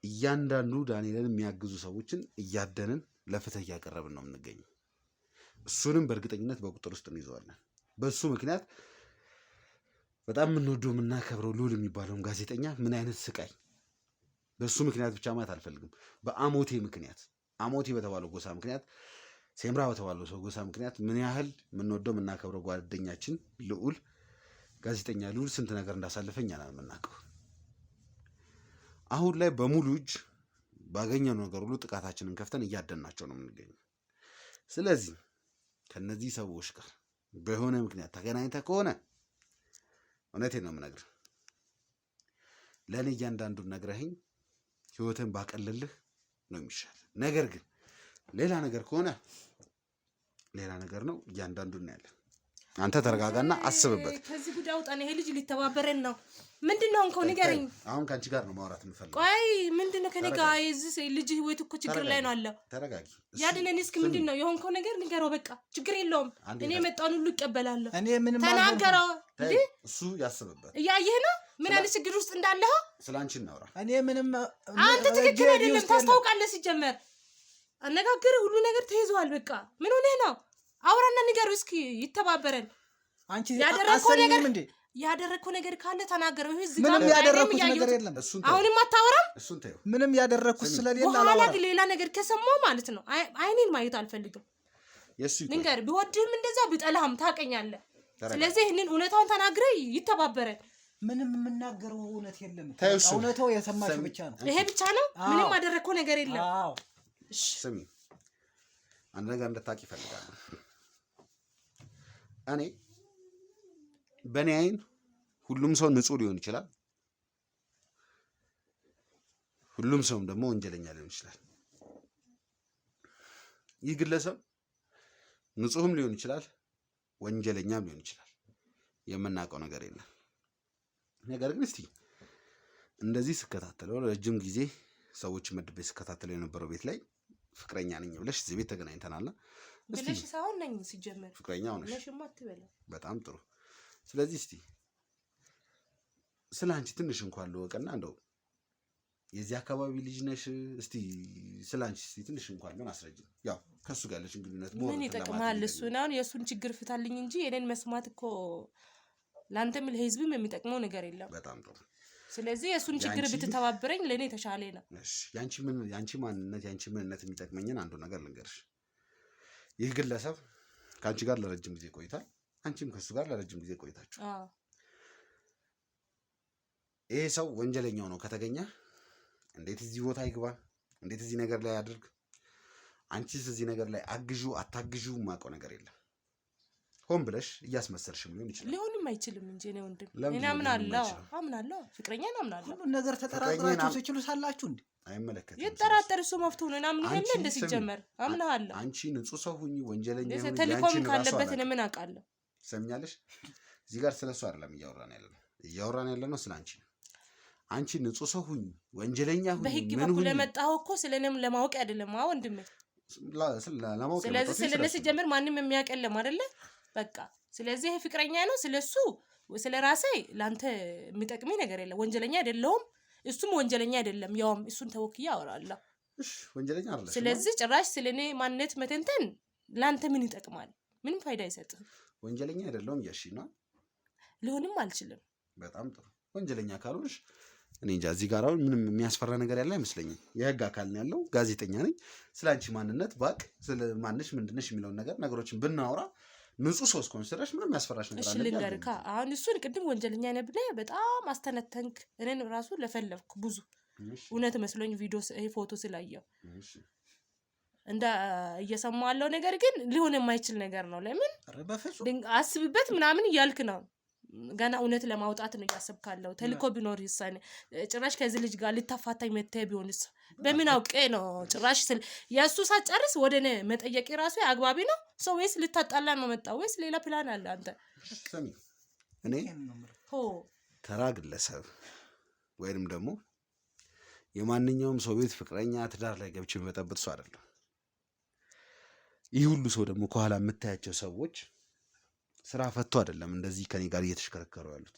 እያንዳንዱ ዳንኤልን የሚያግዙ ሰዎችን እያደንን ለፍትህ እያቀረብን ነው የምንገኘው። እሱንም በእርግጠኝነት በቁጥር ውስጥ እንይዘዋለን። በሱ ምክንያት በጣም የምንወደው የምናከብረው ልዑል የሚባለውን ጋዜጠኛ ምን አይነት ስቃይ በሱ ምክንያት ብቻ ማለት አልፈልግም። በአሞቴ ምክንያት አሞቴ በተባለው ጎሳ ምክንያት ሴምራ በተባለው ሰው ጎሳ ምክንያት ምን ያህል የምንወደው የምናከብረው ጓደኛችን ልዑል ጋዜጠኛ ልዑል ስንት ነገር እንዳሳለፈኝ ነው የምናውቀው። አሁን ላይ በሙሉ እጅ ባገኘነው ነገር ሁሉ ጥቃታችንን ከፍተን እያደናቸው ነው የምንገኘው። ስለዚህ ከነዚህ ሰዎች ጋር በሆነ ምክንያት ተገናኝተህ ከሆነ እውነቴን ነው የምነግርህ፣ ለእኔ እያንዳንዱን ነግረኸኝ ህይወትን ባቀልልህ ነው የሚሻል። ነገር ግን ሌላ ነገር ከሆነ ሌላ ነገር ነው፣ እያንዳንዱ እናያለን። አንተ ተረጋጋና አስብበት። ከዚህ ጉዳይ አውጣን። ይሄ ልጅ ሊተባበረን ነው። ምንድነው እንከው ንገረኝ። አሁን ካንቺ ጋር ነው ማውራት የምፈልገው። ቆይ ምንድነው ከኔ ጋር የዚህ ልጅ ህይወት እኮ ችግር ላይ ነው አለ። ተረጋጊ። ያድነን እስኪ ምንድነው የሆንከው ነገር ንገረው። በቃ ችግር የለውም። እኔ የመጣውን ሁሉ ይቀበላለሁ። እኔ ምንም ተናገረው። እሱ ያስብበት። እያየህ ነው ምን አይነት ችግር ውስጥ እንዳለህ። ስላንቺ እናውራ። እኔ ምንም አንተ ትክክል አይደለም። ታስታውቃለህ። ሲጀመር አነጋገር ሁሉ ነገር ተይዟል። በቃ ምን ሆነህ ነው? አውራና ንገረው እስኪ ይተባበረን። አንቺ ያደረግከው ነገር ካለ ተናገረው። ይሄ እዚህ ምንም ያደረኩት ነገር የለም። አሁንም አታወራም። እሱን ተይው። ምንም ያደረኩት ስለሌለ በኋላ ሌላ ነገር ከሰማው ማለት ነው አይኔን ማየት አልፈልግም። የሱ ንገር። ቢወድህም እንደዛ ቢጠላህም ታውቀኛለህ። ስለዚህ ይህንን እውነታውን ተናግረህ ይተባበረን። ምንም የምናገረው እውነት የለም። ታዩሱ እውነታው የሰማሽ ብቻ ነው። ይሄ ብቻ ነው። ምንም አደረግከው ነገር የለም። አዎ ስሚ፣ አንድ ነገር እንድታውቂ ይፈልጋለሁ። እኔ በእኔ አይን ሁሉም ሰው ንጹህ ሊሆን ይችላል፣ ሁሉም ሰውም ደግሞ ወንጀለኛ ሊሆን ይችላል። ይህ ግለሰብ ንጹህም ሊሆን ይችላል፣ ወንጀለኛም ሊሆን ይችላል። የምናውቀው ነገር የለም። ነገር ግን እስቲ እንደዚህ ስከታተለው ረጅም ጊዜ ሰዎች መድቤ ስከታተለው የነበረው ቤት ላይ ፍቅረኛ ነኝ ብለሽ እዚህ ቤት ተገናኝተናልና ብለሽ ሳይሆን ነኝ ሲጀመር ፍቅረኛ ሆነሽ ብለሽማ አትበለው። በጣም ጥሩ። ስለዚህ እስቲ ስለ አንቺ ትንሽ እንኳን ልወቅና እንደው የዚህ አካባቢ ልጅ ነሽ? እስቲ ስለ አንቺ እስቲ ትንሽ እንኳን ቢሆን አስረጅኝ። ያው ከሱ ጋር ያለሽ ግንኙነት ምን ይጠቅማል? እሱን አሁን የእሱን ችግር ፍታልኝ እንጂ የኔን መስማት እኮ ለአንተም ለህዝብም የሚጠቅመው ነገር የለም። በጣም ጥሩ። ስለዚህ የእሱን ችግር ብትተባበረኝ ለእኔ የተሻለ ነው። እሺ፣ ያንቺ ማንነት ያንቺ ምንነት የሚጠቅመኝን አንዱ ነገር ልንገርሽ። ይህ ግለሰብ ከአንቺ ጋር ለረጅም ጊዜ ቆይቷል። አንቺም ከሱ ጋር ለረጅም ጊዜ ቆይታችሁ ይሄ ሰው ወንጀለኛው ነው ከተገኘ እንዴት እዚህ ቦታ ይግባ? እንዴት እዚህ ነገር ላይ ያድርግ? አንቺስ እዚህ ነገር ላይ አግዡ አታግዡ የማውቀው ነገር የለም። ሆን ብለሽ እያስመሰልሽም ሊሆን ይችላል። ሊሆንም አይችልም እንጂ እኔ ወንድም እኔ አምናለሁ ፍቅረኛን አምናለሁ። ሁሉ ነገር ተጠራጥራችሁ ትችሉታላችሁ እንዴ? አይመለከትም። ይጠራጠር እሱ መፍቱ ነው እና ምን ይሄን እንደ ሲጀመር አምናለሁ። አንቺ ንጹህ ሰው ሁኚ፣ ወንጀለኛ ሁኚ። ቴሌኮም ካለበት እኔ ምን አውቃለሁ? ሰምኛለሽ? እዚህ ጋር ስለሱ አይደለም እያወራን ያለነው ስላንቺ ነው። አንቺ ንጹህ ሰው ሁኚ፣ ወንጀለኛ ሁኚ። በህግ በኩል ለመጣው እኮ ስለኔም ለማወቅ አይደለም ወንድሜ። ስለዚህ ስለኔ ሲጀምር ማንም የሚያቀለም አይደለ? በቃ ስለዚህ ይሄ ፍቅረኛ ነው። ስለሱ ስለራሴ ላንተ የሚጠቅመኝ ነገር የለም። ወንጀለኛ አይደለሁም፣ እሱም ወንጀለኛ አይደለም። ያውም እሱን ተወክዬ አወራለሁ። እሺ፣ ወንጀለኛ አይደለም። ስለዚህ ጭራሽ ስለኔ ማንነት መተንተን ላንተ ምን ይጠቅማል? ምንም ፋይዳ አይሰጥም። ወንጀለኛ አይደለሁም እያልሽ ነው። ሊሆንም አልችልም። በጣም ጥሩ። ወንጀለኛ ካልሆንሽ እኔ እንጃ እዚህ ጋር አሁን ምንም የሚያስፈራ ነገር ያለ አይመስለኝም። የህግ አካል ነው ያለው፣ ጋዜጠኛ ነኝ። ስለ አንቺ ማንነት ባቅ፣ ስለ ማንሽ ምንድነሽ የሚለውን ነገሮችን ብናወራ ንጹህ ሰው እስከሆንሽ ድረስ ምንም የሚያስፈራሽ ነገር አለ? እሺ ልንገርካ፣ አሁን እሱን ቅድም ወንጀለኛ ነህ ብለህ በጣም አስተነተንክ። እኔን ራሱ ለፈለፍኩ ብዙ እውነት መስሎኝ ቪዲዮ ይሄ ፎቶ ስላየው እንደ እየሰማሁ ያለው ነገር ግን ሊሆን የማይችል ነገር ነው። ለምን አስብበት ምናምን እያልክ ነው። ገና እውነት ለማውጣት ነው እያሰብካለው። ተልኮ ቢኖር ይሳኔ ጭራሽ ከዚህ ልጅ ጋር ልታፋታኝ መተህ ቢሆንስ በምን አውቄ ነው? ጭራሽ የእሱ ሳትጨርስ ወደ እኔ መጠየቅ ራሱ አግባቢ ነው? ሰው ወይስ ልታጣላ ነው መጣ ወይስ ሌላ ፕላን አለ? አንተ እኔ ተራ ግለሰብ ወይንም ደግሞ የማንኛውም ሰው ቤት ፍቅረኛ ትዳር ላይ ገብቼ መጠበጥ ሰው አይደለም። ይህ ሁሉ ሰው ደግሞ ከኋላ የምታያቸው ሰዎች ስራ ፈቶ አይደለም እንደዚህ ከኔ ጋር እየተሽከረከሩ ያሉት።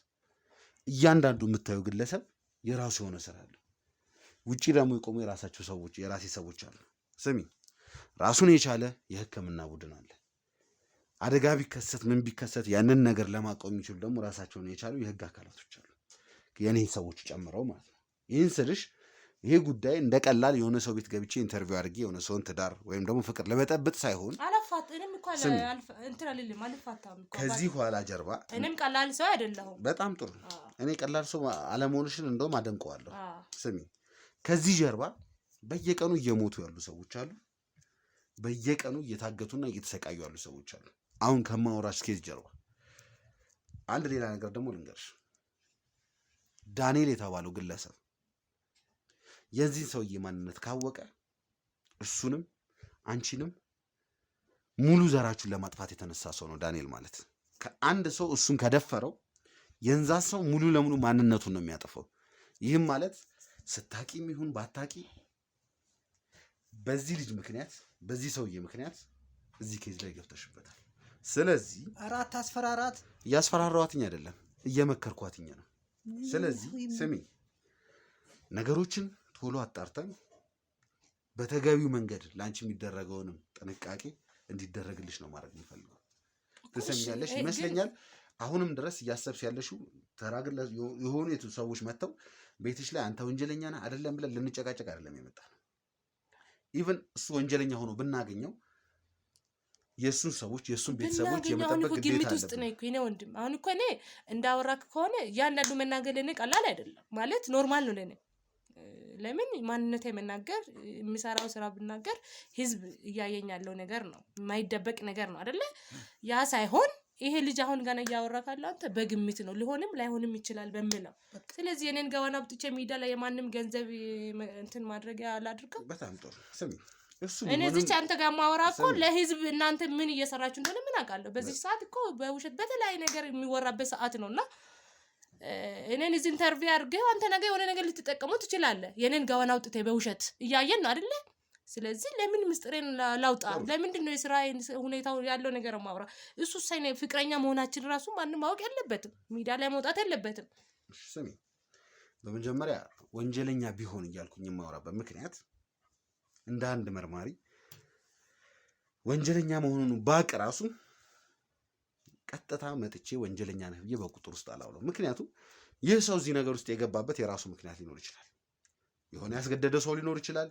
እያንዳንዱ የምታዩ ግለሰብ የራሱ የሆነ ስራ አለ። ውጪ ደግሞ የቆሙ የራሳቸው ሰዎች የራሴ ሰዎች አሉ። ስሚ፣ ራሱን የቻለ የሕክምና ቡድን አለ። አደጋ ቢከሰት ምን ቢከሰት ያንን ነገር ለማቆም የሚችሉ ደግሞ ራሳቸውን የቻሉ የህግ አካላቶች አሉ፣ የኔ ሰዎች ጨምረው ማለት ነው። ይህን ስልሽ ይሄ ጉዳይ እንደ ቀላል የሆነ ሰው ቤት ገብቼ ኢንተርቪው አድርጌ የሆነ ሰውን ትዳር ወይም ደግሞ ፍቅር ለመጠበጥ ሳይሆን ከዚህ ኋላ ጀርባ እኔም ቀላል ሰው አይደለሁም። በጣም ጥሩ። እኔ ቀላል ሰው አለመሆንሽን እንደውም አደንቀዋለሁ። ስሚ፣ ከዚህ ጀርባ በየቀኑ እየሞቱ ያሉ ሰዎች አሉ። በየቀኑ እየታገቱና እየተሰቃዩ ያሉ ሰዎች አሉ። አሁን ከማወራሽ ኬዝ ጀርባ አንድ ሌላ ነገር ደግሞ ልንገርሽ። ዳንኤል የተባለው ግለሰብ የዚህን ሰውዬ ማንነት ካወቀ እሱንም አንቺንም ሙሉ ዘራችሁን ለማጥፋት የተነሳ ሰው ነው ዳንኤል ማለት። ከአንድ ሰው እሱን ከደፈረው የንዛ ሰው ሙሉ ለሙሉ ማንነቱን ነው የሚያጠፋው። ይህም ማለት ስታቂም ይሁን ባታቂ በዚህ ልጅ ምክንያት በዚህ ሰውዬ ምክንያት እዚህ ኬዝ ላይ ገብተሽበታል። ስለዚህ አራት አስፈራራት። እያስፈራራዋትኝ አይደለም እየመከርኳትኝ ነው። ስለዚህ ስሚ፣ ነገሮችን ቶሎ አጣርተን በተገቢው መንገድ ላንቺ የሚደረገውንም ጥንቃቄ እንዲደረግልሽ ነው ማድረግ የሚፈልገው። ትሰሚያለሽ ይመስለኛል። አሁንም ድረስ እያሰብሽ ያለሽው ተራግለ የሆኑ ሰዎች መጥተው ቤትሽ ላይ አንተ ወንጀለኛ ነህ አይደለም ብለን ልንጨቃጨቅ አይደለም የመጣ ነው። ኢቭን እሱ ወንጀለኛ ሆኖ ብናገኘው የእሱን ሰዎች የእሱን ቤተሰቦች የመጠበቅ ግዴታ ውስጥ ነው እኮ የኔ ወንድም። አሁን እኮ እኔ እንዳወራክ ከሆነ እያንዳንዱ መናገር ለኔ ቀላል አይደለም ማለት ኖርማል ነው ለኔ። ለምን ማንነቴ መናገር የሚሰራው ስራ ብናገር ህዝብ እያየኝ ያለው ነገር ነው፣ የማይደበቅ ነገር ነው አይደለ? ያ ሳይሆን ይሄ ልጅ አሁን ገና እያወራካለው አንተ በግምት ነው ሊሆንም ላይሆንም ይችላል በሚለው። ስለዚህ የኔን ገዋና ብጥቼ ሜዳ ላይ የማንም ገንዘብ እንትን ማድረጊያ አላድርገው። በጣም ጥሩ ስሚ፣ እኔ እዚህ አንተ ጋር ማወራ እኮ ለህዝብ እናንተ ምን እየሰራችሁ እንደሆነ ምን አውቃለሁ። በዚህ ሰዓት እኮ በውሸት በተለያየ ነገር የሚወራበት ሰዓት ነውና እኔን እዚህ ኢንተርቪው አድርገህ አንተ ነገር የሆነ ነገር ልትጠቀመው ትችላለህ። የኔን ገዋና አውጥተህ በውሸት እያየን ነው አይደለ? ስለዚህ ለምን ምስጥሬን ላውጣ? ለምንድን ነው የስራ ሁኔታው ያለው ነገር ማውራ? እሱ ሳይነ ፍቅረኛ መሆናችን ራሱ ማንም ማወቅ የለበትም፣ ሚዲያ ላይ መውጣት የለበትም። ስሚ፣ በመጀመሪያ ወንጀለኛ ቢሆን እያልኩኝ የማወራበት ምክንያት እንደ አንድ መርማሪ ወንጀለኛ መሆኑን ባቅ ራሱ ቀጥታ መጥቼ ወንጀለኛ ነህ ብዬ በቁጥር ውስጥ አላውለው። ምክንያቱም ይህ ሰው እዚህ ነገር ውስጥ የገባበት የራሱ ምክንያት ሊኖር ይችላል። የሆነ ያስገደደ ሰው ሊኖር ይችላል፣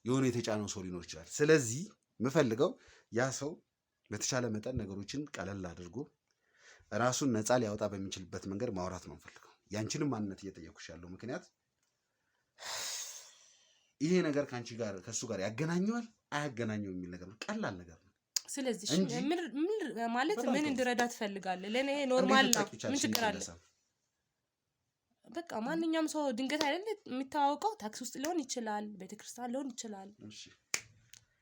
የሆነ የተጫነው ሰው ሊኖር ይችላል። ስለዚህ የምፈልገው ያ ሰው በተቻለ መጠን ነገሮችን ቀለል አድርጎ ራሱን ነፃ ሊያወጣ በሚችልበት መንገድ ማውራት ነው የምፈልገው። ያንቺንም ማንነት እየጠየኩሽ ያለው ምክንያት ይሄ ነገር ከአንቺ ጋር ከእሱ ጋር ያገናኘዋል አያገናኘው የሚል ነገር ነው። ቀላል ነገር ነው። ስለዚህ ምን ማለት ምን እንድረዳ ትፈልጋለህ? ለኔ ኖርማል ነው። ምን ችግር አለ? በቃ ማንኛውም ሰው ድንገት አይደል የሚታወቀው፣ ታክሲ ውስጥ ሊሆን ይችላል፣ ቤተክርስቲያን ሊሆን ይችላል።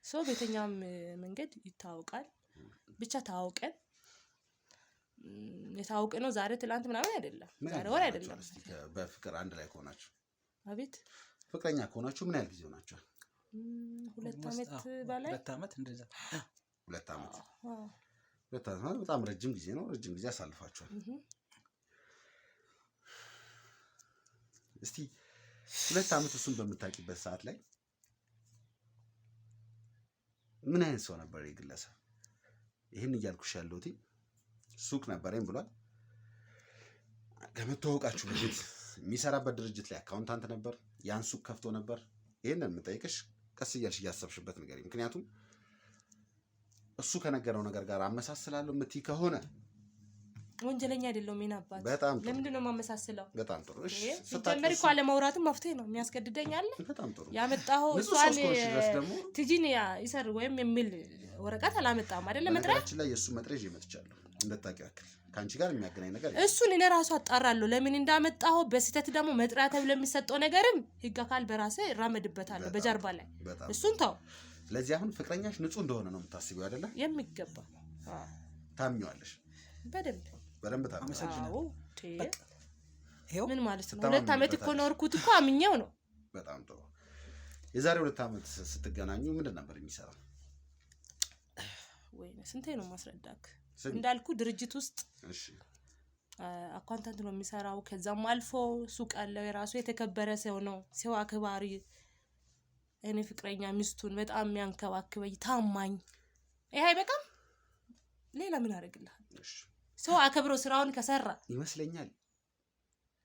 ሰው ቤተኛም መንገድ ይታወቃል። ብቻ ታውቀን የታወቀ ነው። ዛሬ ትላንት ምናምን አይደለም፣ ዛሬ ወር አይደለም። በፍቅር አንድ ላይ ከሆናችሁ አቤት ፍቅረኛ ከሆናችሁ ምን ያህል ጊዜ ሆናችኋል? 2 ዓመት በላይ 2 ዓመት እንደዛ 2 ዓመት 2 ዓመት በጣም ረጅም ጊዜ ነው። ረጅም ጊዜ አሳልፋችኋል። እስቲ 2 ዓመት እሱን በምታውቂበት ሰዓት ላይ ምን አይነት ሰው ነበር የግለሰብ? ይህን እያልኩሽ ያለሁት ሱቅ ነበረኝ ብሏል። ከመተዋወቃችሁ በፊት የሚሰራበት ድርጅት ላይ አካውንታንት ነበር። ያን ሱቅ ከፍቶ ነበር። ይሄንን የምጠይቅሽ ቀስ እያልሽ እያሰብሽበት ነገር፣ ምክንያቱም እሱ ከነገረው ነገር ጋር አመሳስላለሁ የምትይ ከሆነ ወንጀለኛ አይደለም። ምን አባት በጣም ለምንድን ነው የማመሳስለው? በጣም ጥሩ። እሺ ሲጀመር እኮ አለማውራትም መፍትሄ ነው የሚያስገድደኝ አለ። በጣም ጥሩ። ያመጣው እሷን ትጂኒያ ይሰር ወይም የሚል ወረቀት አላመጣም አይደለ? መጥሪያችን ላይ የሱ መጥሪያ ይዤ መጥቻለሁ። እንደታውቂው ያክል ከአንቺ ጋር የሚያገናኝ ነገር እሱን እኔ ራሱ አጣራለሁ ለምን እንዳመጣው። በስህተት ደግሞ መጥሪያ ተብሎ የሚሰጠው ነገርም ህግ አካል በራሴ እራመድበታለሁ በጀርባ ላይ እሱን ተው። ስለዚህ አሁን ፍቅረኛሽ ንጹህ እንደሆነ ነው የምታስቢው አይደለ? የሚገባ ታምኚዋለሽ? በደንብ ታምኚዋለሽ። ምን ማለት ነው? 2 ዓመት እኮ ኖርኩት እኮ አምኜው ነው። በጣም ጥሩ። የዛሬ 2 ዓመት ስትገናኙ ምንድን ነበር የሚሰራው? ወይ ስንቴ ነው ማስረዳክ? እንዳልኩ ድርጅት ውስጥ አካውንታንት ነው የሚሰራው። ከዛም አልፎ ሱቅ አለው የራሱ የተከበረ ሰው ነው፣ ሰው አክባሪ። እኔ ፍቅረኛ ሚስቱን በጣም የሚያንከባክበኝ ታማኝ። ይሄ አይበቃም? ሌላ ምን አደርግልሃል? ሰው አከብሮ ስራውን ከሰራ ይመስለኛል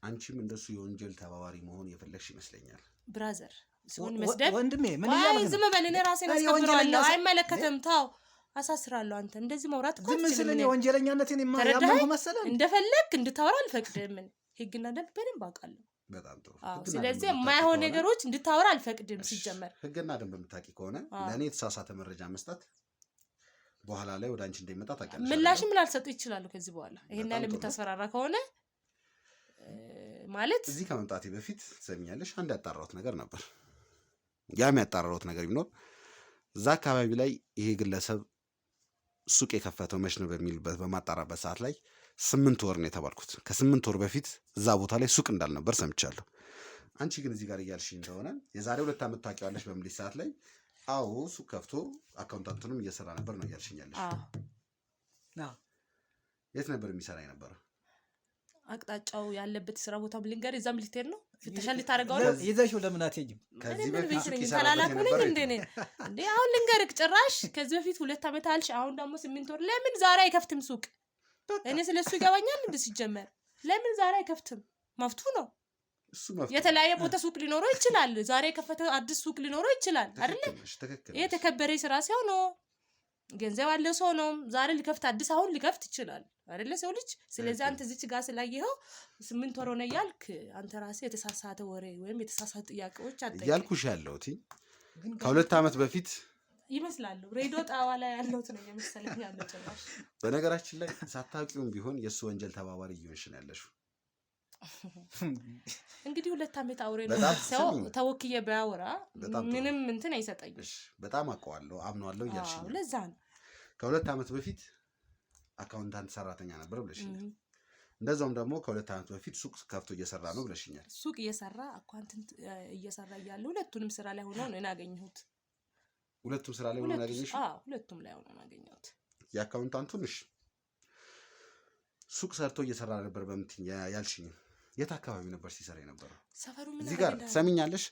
አንቺም እንደሱ የወንጀል ተባባሪ መሆን የፈለግሽ ይመስለኛል። ብራዘር ሲሆን መስደብ ወንድሜ ምን ይላል? ዝም በል፣ እኔ ራሴን አስከብራለሁ። አይመለከተም፣ ታው አሳስራለሁ። አንተ እንደዚህ ማውራት እኮ ዝም ስለኔ ወንጀለኛነቴን የማያምነው መሰለህ? እንደፈለክ እንድታወራ አልፈቅድም። ምን ህግና ደንብ በደንብ አውቃለሁ። በጣም ጥሩ። ስለዚህ የማይሆን ነገሮች እንድታወራ አልፈቅድም። ሲጀመር ህግና ደንብ የምታውቂ ከሆነ ለእኔ የተሳሳተ መረጃ መስጠት በኋላ ላይ ወደ አንቺ እንደሚመጣ ታውቂያለሽ። ምላሽ ምን ላልሰጥ ይችላል ከዚህ በኋላ ይሄን ያለ የምታስፈራራ ከሆነ ማለት እዚህ ከመምጣቴ በፊት ትሰሚኛለሽ፣ አንድ ያጣራሁት ነገር ነበር። ያም ያጣራሁት ነገር ቢኖር እዛ አካባቢ ላይ ይሄ ግለሰብ ሱቅ የከፈተው መች ነው በሚልበት በማጣራበት ሰዓት ላይ 8 ወር ነው የተባልኩት። ከ8 ወር በፊት እዛ ቦታ ላይ ሱቅ እንዳልነበር ሰምቻለሁ። አንቺ ግን እዚህ ጋር እያልሽኝ እንደሆነ የዛሬ 2 ዓመት ታውቂዋለሽ በሚል ሰዓት ላይ አዎ ሱቅ ከፍቶ አካውንታንቱንም እየሰራ ነበር ነው እያልሽኛለሽ። የት ነበር የሚሰራ የነበረው? አቅጣጫው ያለበት ስራ ቦታ ብልንገር እዛም ልትሄድ ነው ፍተሻ ልታደርገው ነው። ይዘሽው ለምን አትሄጂም? ከዚህ በፊት ሱቅ ይሰራ ነበር እንዴ? አሁን ልንገርህ ጭራሽ ከዚህ በፊት 2 ዓመት አልሽ፣ አሁን ደግሞ 8 ወር። ለምን ዛሬ አይከፍትም ሱቅ? እኔ ስለሱ ይገባኛል እንዴ? ሲጀመር ለምን ዛሬ አይከፍትም? መፍቱ ነው። የተለያየ ቦታ ሱቅ ሊኖረው ይችላል። ዛሬ የከፈተ አዲስ ሱቅ ሊኖረው ይችላል አይደል? ይሄ ተከበረ ስራ ሲሆን ነው፣ ገንዘብ ያለው ሰው ነው። ዛሬ ሊከፍት አዲስ አሁን ሊከፍት ይችላል አይደለ ሰው ልጅ። ስለዚህ አንተ እዚች ጋር ስላየኸው 8 ወር ሆነ ያልክ አንተ ራስህ የተሳሳተ ወሬ ወይም የተሳሳተ ጥያቄዎች አጠይቅ ያልኩሽ ያለሁት ከ2 ዓመት በፊት ይመስላል። ሬዲዮ ጣዋ ላይ ያለሁት ነው የመሰለኝ ያለው ጭራሽ። በነገራችን ላይ ሳታውቂውም ቢሆን የእሱ ወንጀል ተባባሪ እየሆንሽ ነው ያለሽው። እንግዲህ 2 ዓመት አውሬ ነው ሰው ተወክዬ ባያወራ ምንም እንትን አይሰጠኝም። በጣም አውቀዋለሁ አምነዋለሁ እያልሽኝ ነው። ለዛ ነው ከ2 ዓመት በፊት አካውንታንት ሰራተኛ ነበር ብለሽኛል። እንደዛውም ደግሞ ከ2 ዓመት በፊት ሱቅ ከፍቶ እየሰራ ነው ብለሽኛል። ሱቅ እየሰራ አካውንታንት እየሰራ እያለ ሁለቱንም ስራ ላይ ሆኖ ነው ያገኘሁት። ሁለቱም ስራ ላይ ሆኖ ነው ያገኘሽ? አዎ ሁለቱም ላይ ሆኖ ነው ያገኘሁት። የአካውንታንቱን እሺ ሱቅ ሰርቶ እየሰራ ነበር በምትኝ ያልሽኝ የት አካባቢ ነበር ሲሰራ የነበረው? ሰፈሩ ምን እዚህ ጋር ትሰሚኛለሽ?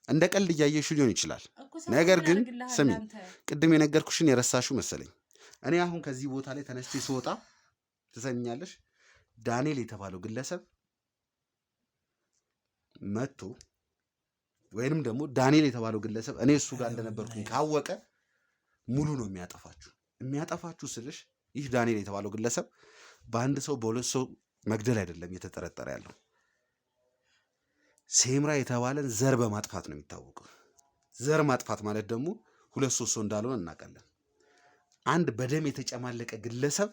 እንደ ቀልድ እያየሽ ሊሆን ይችላል። ነገር ግን ስሚ፣ ቅድም የነገርኩሽን የረሳሹ መሰለኝ። እኔ አሁን ከዚህ ቦታ ላይ ተነስቼ ስወጣ ትሰሚኛለሽ፣ ዳንኤል የተባለው ግለሰብ መጥቶ ወይንም ደግሞ ዳንኤል የተባለው ግለሰብ እኔ እሱ ጋር እንደነበርኩኝ ካወቀ ሙሉ ነው የሚያጠፋችሁ ስልሽ፣ ይህ ዳንኤል የተባለው ግለሰብ በአንድ ሰው በሁለት ሰው መግደል አይደለም እየተጠረጠረ ያለው፣ ሴምራ የተባለን ዘር በማጥፋት ነው የሚታወቀው። ዘር ማጥፋት ማለት ደግሞ 2-3 ሰው እንዳልሆነ እናውቃለን። አንድ በደም የተጨማለቀ ግለሰብ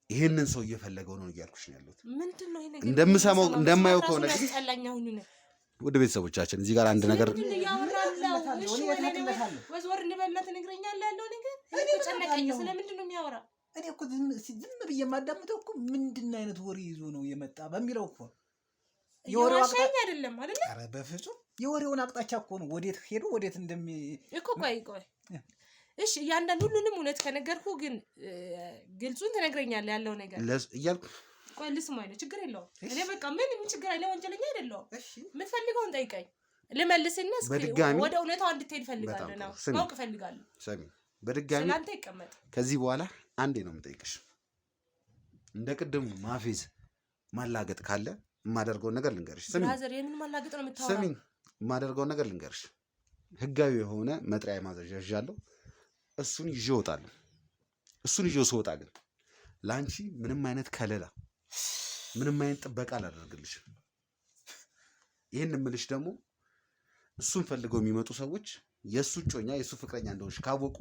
ይሄንን ሰው እየፈለገው ነው እያልኩሽ ነው ያለሁት። ምንድነው ይሄ ነገር? እንደምሰማው እንደማየው ከሆነ ግን ወደ ቤተሰቦቻችን እዚህ ጋር አንድ ነገር ወዝወር እንበላት ነግረኛል ያለው ነገር እኔ ተጨነቀኝ። ስለምንድነው የሚያወራ? እኔ እኮ ዝም ብዬ የማዳምጠው እኮ ምንድን አይነት ወሬ ይዞ ነው የመጣ በሚለው እኮ የወሬው አቅጣጫ አይደለም አይደለ? ኧረ በፍጹም የወሬውን አቅጣጫ እኮ ነው ወዴት ሄዶ ወዴት እንደሚ እኮ ቆይ እሺ፣ እያንዳንዱ ሁሉንም እውነት ከነገርኩ ግን ግልጹን ትነግረኛለህ ያለው ነገር እያልኩ ቆይ ልስማኝ ነው። ችግር የለውም። እኔ በቃ ምን ችግር አለ? ወንጀለኛ አይደለሁም። የምትፈልገውን ጠይቀኝ ልመልስና ወደ እውነታው እንድትሄድ እፈልጋለሁ ነው ማወቅ እፈልጋለሁ። ሰሚ በድጋሚ ስላንተ ይቀመጥ። ከዚህ በኋላ አንዴ ነው የምጠይቅሽ። እንደ ቅድሙ ማፌዝ ማላገጥ ካለ የማደርገውን ነገር ልንገርሽ። ስሚ ብራዘር፣ የምን ማላገጥ ነው የምታወራው? ስሚ የማደርገውን ነገር ልንገርሽ። ህጋዊ የሆነ መጥሪያ ማዘዣ ይዣለሁ። እሱን ይዤ እወጣለሁ። እሱን ይዤ ስወጣ ግን ለአንቺ ምንም አይነት ከለላ ምንም አይነት ጥበቃ አላደርግልሽም። ይህን የምልሽ ደግሞ እሱን ፈልገው የሚመጡ ሰዎች የእሱ እጮኛ የእሱ ፍቅረኛ እንደሆንሽ ካወቁ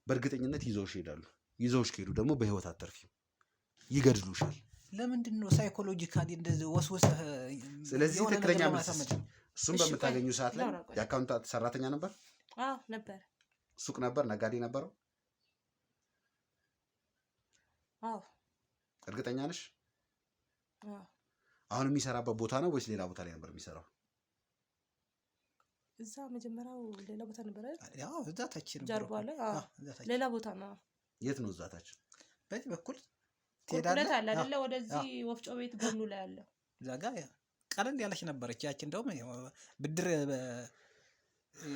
በእርግጠኝነት ይዘውሽ ይሄዳሉ። ይዘውሽ ከሄዱ ደግሞ በህይወት አትተርፊም፣ ይገድሉሻል። ለምንድን ነው ሳይኮሎጂካሊ እንደዚህ ወስወሰህ? ስለዚህ ትክክለኛ መልስ እሱን በምታገኙ ሰዓት ላይ የአካውንታንት ሰራተኛ ነበር? አዎ ነበር። ሱቅ ነበር? ነጋዴ ነበረው? አዎ። እርግጠኛ ነሽ? አዎ። አሁን የሚሰራበት ቦታ ነው ወይስ ሌላ ቦታ ላይ ነበር የሚሰራው? እዛ መጀመሪያው ሌላ ቦታ ነበር አይደል? ያው እዛ ታች ነበር። ጀርባ ላይ ሌላ ቦታ ነው። የት ነው? እዛ ታች በዚህ በኩል ትሄዳለህ አይደለ? ወደዚህ ወፍጮ ቤት ጎኑ ላይ ያለው እዛ ጋር ቀለል ያለች ነበረች ያቺ። እንደውም ብድር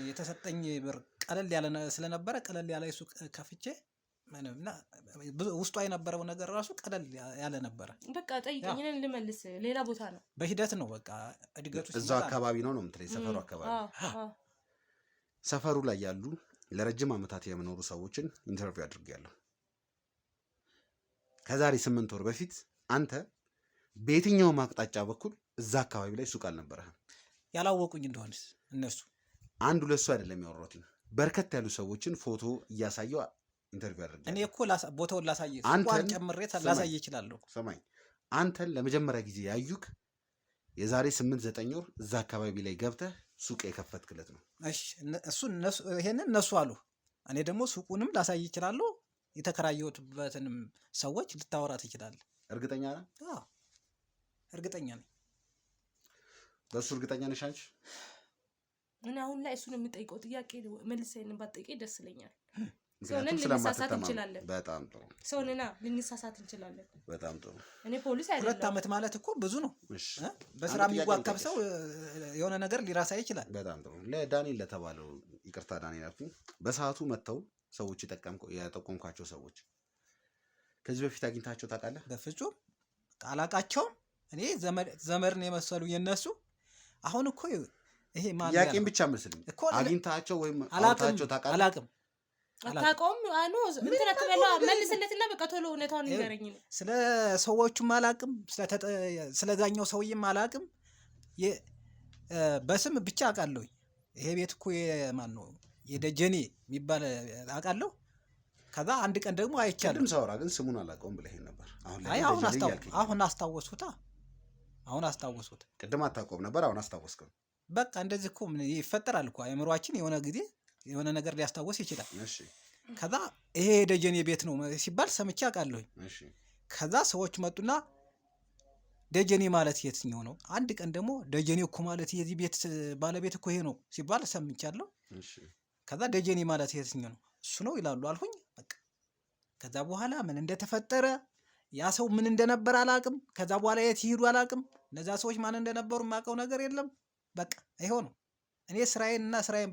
የተሰጠኝ ብር ቀለል ያለ ስለነበረ ቀለል ያለ ሱቅ ከፍቼ ምንምና ውስጧ የነበረው ነገር ራሱ ቀለል ያለ ነበረ። በቃ ጠይቀኝ እኔን ልመልስ። ሌላ ቦታ ነው፣ በሂደት ነው። በቃ እድገቱ እዛው አካባቢ ነው የምትለኝ? ሰፈሩ አካባቢ። ሰፈሩ ላይ ያሉ ለረጅም ዓመታት የመኖሩ ሰዎችን ኢንተርቪው አድርጌያለሁ። ከዛሬ 8 ወር በፊት አንተ በየትኛውም አቅጣጫ በኩል እዛ አካባቢ ላይ ሱቅ አልነበረህም። ያላወቁኝ እንደሆነስ እነሱ 1-2 ሰው አይደለም ያወራሁት፣ በርከት ያሉ ሰዎችን ፎቶ እያሳየው ኢንተርቪው አድርጌያለሁ። እኔ እኮ ቦታውን ላሳየ ሱቋን ጨምሬ ላሳየ እችላለሁ። ሰማኝ፣ አንተን ለመጀመሪያ ጊዜ ያዩክ የዛሬ 8-9 ወር እዛ አካባቢ ላይ ገብተህ ሱቅ የከፈትክለት ነው። እሺ፣ ይሄንን እነሱ አሉ። እኔ ደግሞ ሱቁንም ላሳይ እችላለሁ፣ የተከራየሁበትንም ሰዎች ልታወራ ትችላለህ። እርግጠኛ ነህ? አዎ እርግጠኛ ነኝ። በሱ እርግጠኛ ነሽ አንቺ? እኔ አሁን ላይ እሱን የምጠይቀው ጥያቄ መልሰን ባትጠይቀኝ ደስ ይለኛል። ምክንያቱም ልንሳሳት እንችላለን። በጣም ጥሩ። ሰውንና ልንሳሳት እንችላለን። በጣም ጥሩ። እኔ ፖሊስ አይደለም። 2 ዓመት ማለት እኮ ብዙ ነው። እሺ በስራ የሚዋከብ ሰው የሆነ ነገር ሊራሳ ይችላል። በጣም ጥሩ። ለዳንኤል ለተባለው ይቅርታ ዳንኤል አልኩኝ። በሰዓቱ መጥተው ሰዎች የጠቆምኳቸው ሰዎች ከዚህ በፊት አግኝታቸው ታውቃለህ? በፍጹም አላቃቸውም። እኔ ዘመድን የመሰሉ የነሱ አሁን እኮ ይሄ ማን ጥያቄን ብቻ መስልኝ አግኝታቸው ወይም አውታቸው ታውቃለህ? አላውቅም። አታውቀውም? አኑ እንትን አትበለው መልስለትና በቃ ቶሎ እውነታውን ንገረኝ ነው። ስለ ሰዎቹም አላውቅም፣ ስለዛኛው ሰውዬም አላውቅም። በስም ብቻ አውቃለሁ። ይሄ ቤት እኮ የማን ነው የደጀኔ የሚባል አውቃለሁ። ከዛ አንድ ቀን ደግሞ አይቻለሁ። ቅድም ሳወራ ግን ስሙን አላውቀውም ብለህ ነበር። አሁን አስታወስኩታ። አሁን አስታወስኩት። ቅድም አታውቀውም ነበር፣ አሁን አስታወስከው። በቃ እንደዚህ እኮ ምን ይፈጠራል እኮ አእምሯችን የሆነ ጊዜ የሆነ ነገር ሊያስታውስ ይችላል። እሺ ከዛ ይሄ ደጀኔ ቤት ነው ሲባል ሰምቼ አውቃለሁ። እሺ ከዛ ሰዎች መጡና ደጀኔ ማለት የትኛው ነው? አንድ ቀን ደግሞ ደጀኔ እኮ ማለት የዚህ ቤት ባለቤት እኮ ይሄ ነው ሲባል ሰምቻለሁ። እሺ ከዛ ደጀኔ ማለት የትኛው ነው? እሱ ነው ይላሉ አልሁኝ። በቃ ከዛ በኋላ ምን እንደተፈጠረ ያ ሰው ምን እንደነበር አላውቅም። ከዛ በኋላ የት ይሄዱ አላውቅም። እነዛ ሰዎች ማን እንደነበሩ የማውቀው ነገር የለም። በቃ ይሄው ነው። እኔ ስራዬን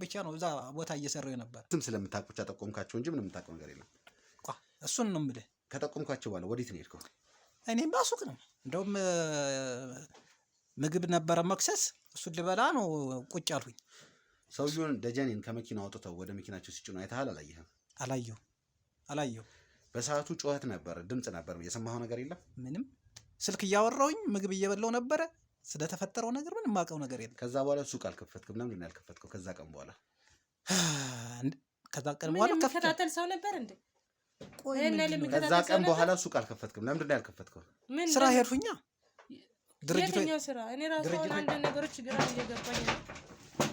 ብቻ ነው እዛ ቦታ እየሰራሁ ነበር። ስም ስለምታውቅ ብቻ ጠቆምካቸው እንጂ ምንም የምታውቀው ነገር የለም። እሱን ነው የምልህ። ከጠቆምካቸው በኋላ ወዴት ነው የሄድከው? እኔም ባሱቅ ነው እንደውም ምግብ ነበረ መክሰስ፣ እሱን ልበላ ነው ቁጭ አልሁኝ። ሰውየውን ደጀኔን ከመኪና አውጥተው ወደ መኪናቸው ሲጭኑ አይተሃል? አላየህም? አላየሁ። በሰዓቱ ጩኸት ነበር፣ ድምፅ ነበር። የሰማኸው ነገር የለም? ምንም። ስልክ እያወራሁኝ ምግብ እየበላሁ ነበረ። ስለተፈጠረው ነገር ምንም የማውቀው ነገር የለም። ከዛ በኋላ ሱቅ አልከፈትክም? ለምንድን ነው ያልከፈትከው? ከዛ ቀን በኋላ የሚከታተል ሰው ነበር እንዴ? ከዛ ቀን በኋላ ሱቅ አልከፈትክም? ለምንድን ነው ያልከፈትከው? ስራ ሄድኩኛ። የትኛው ስራ? እኔ ራሱ አንድ ነገሮች ግራ እየገባኝ ነው።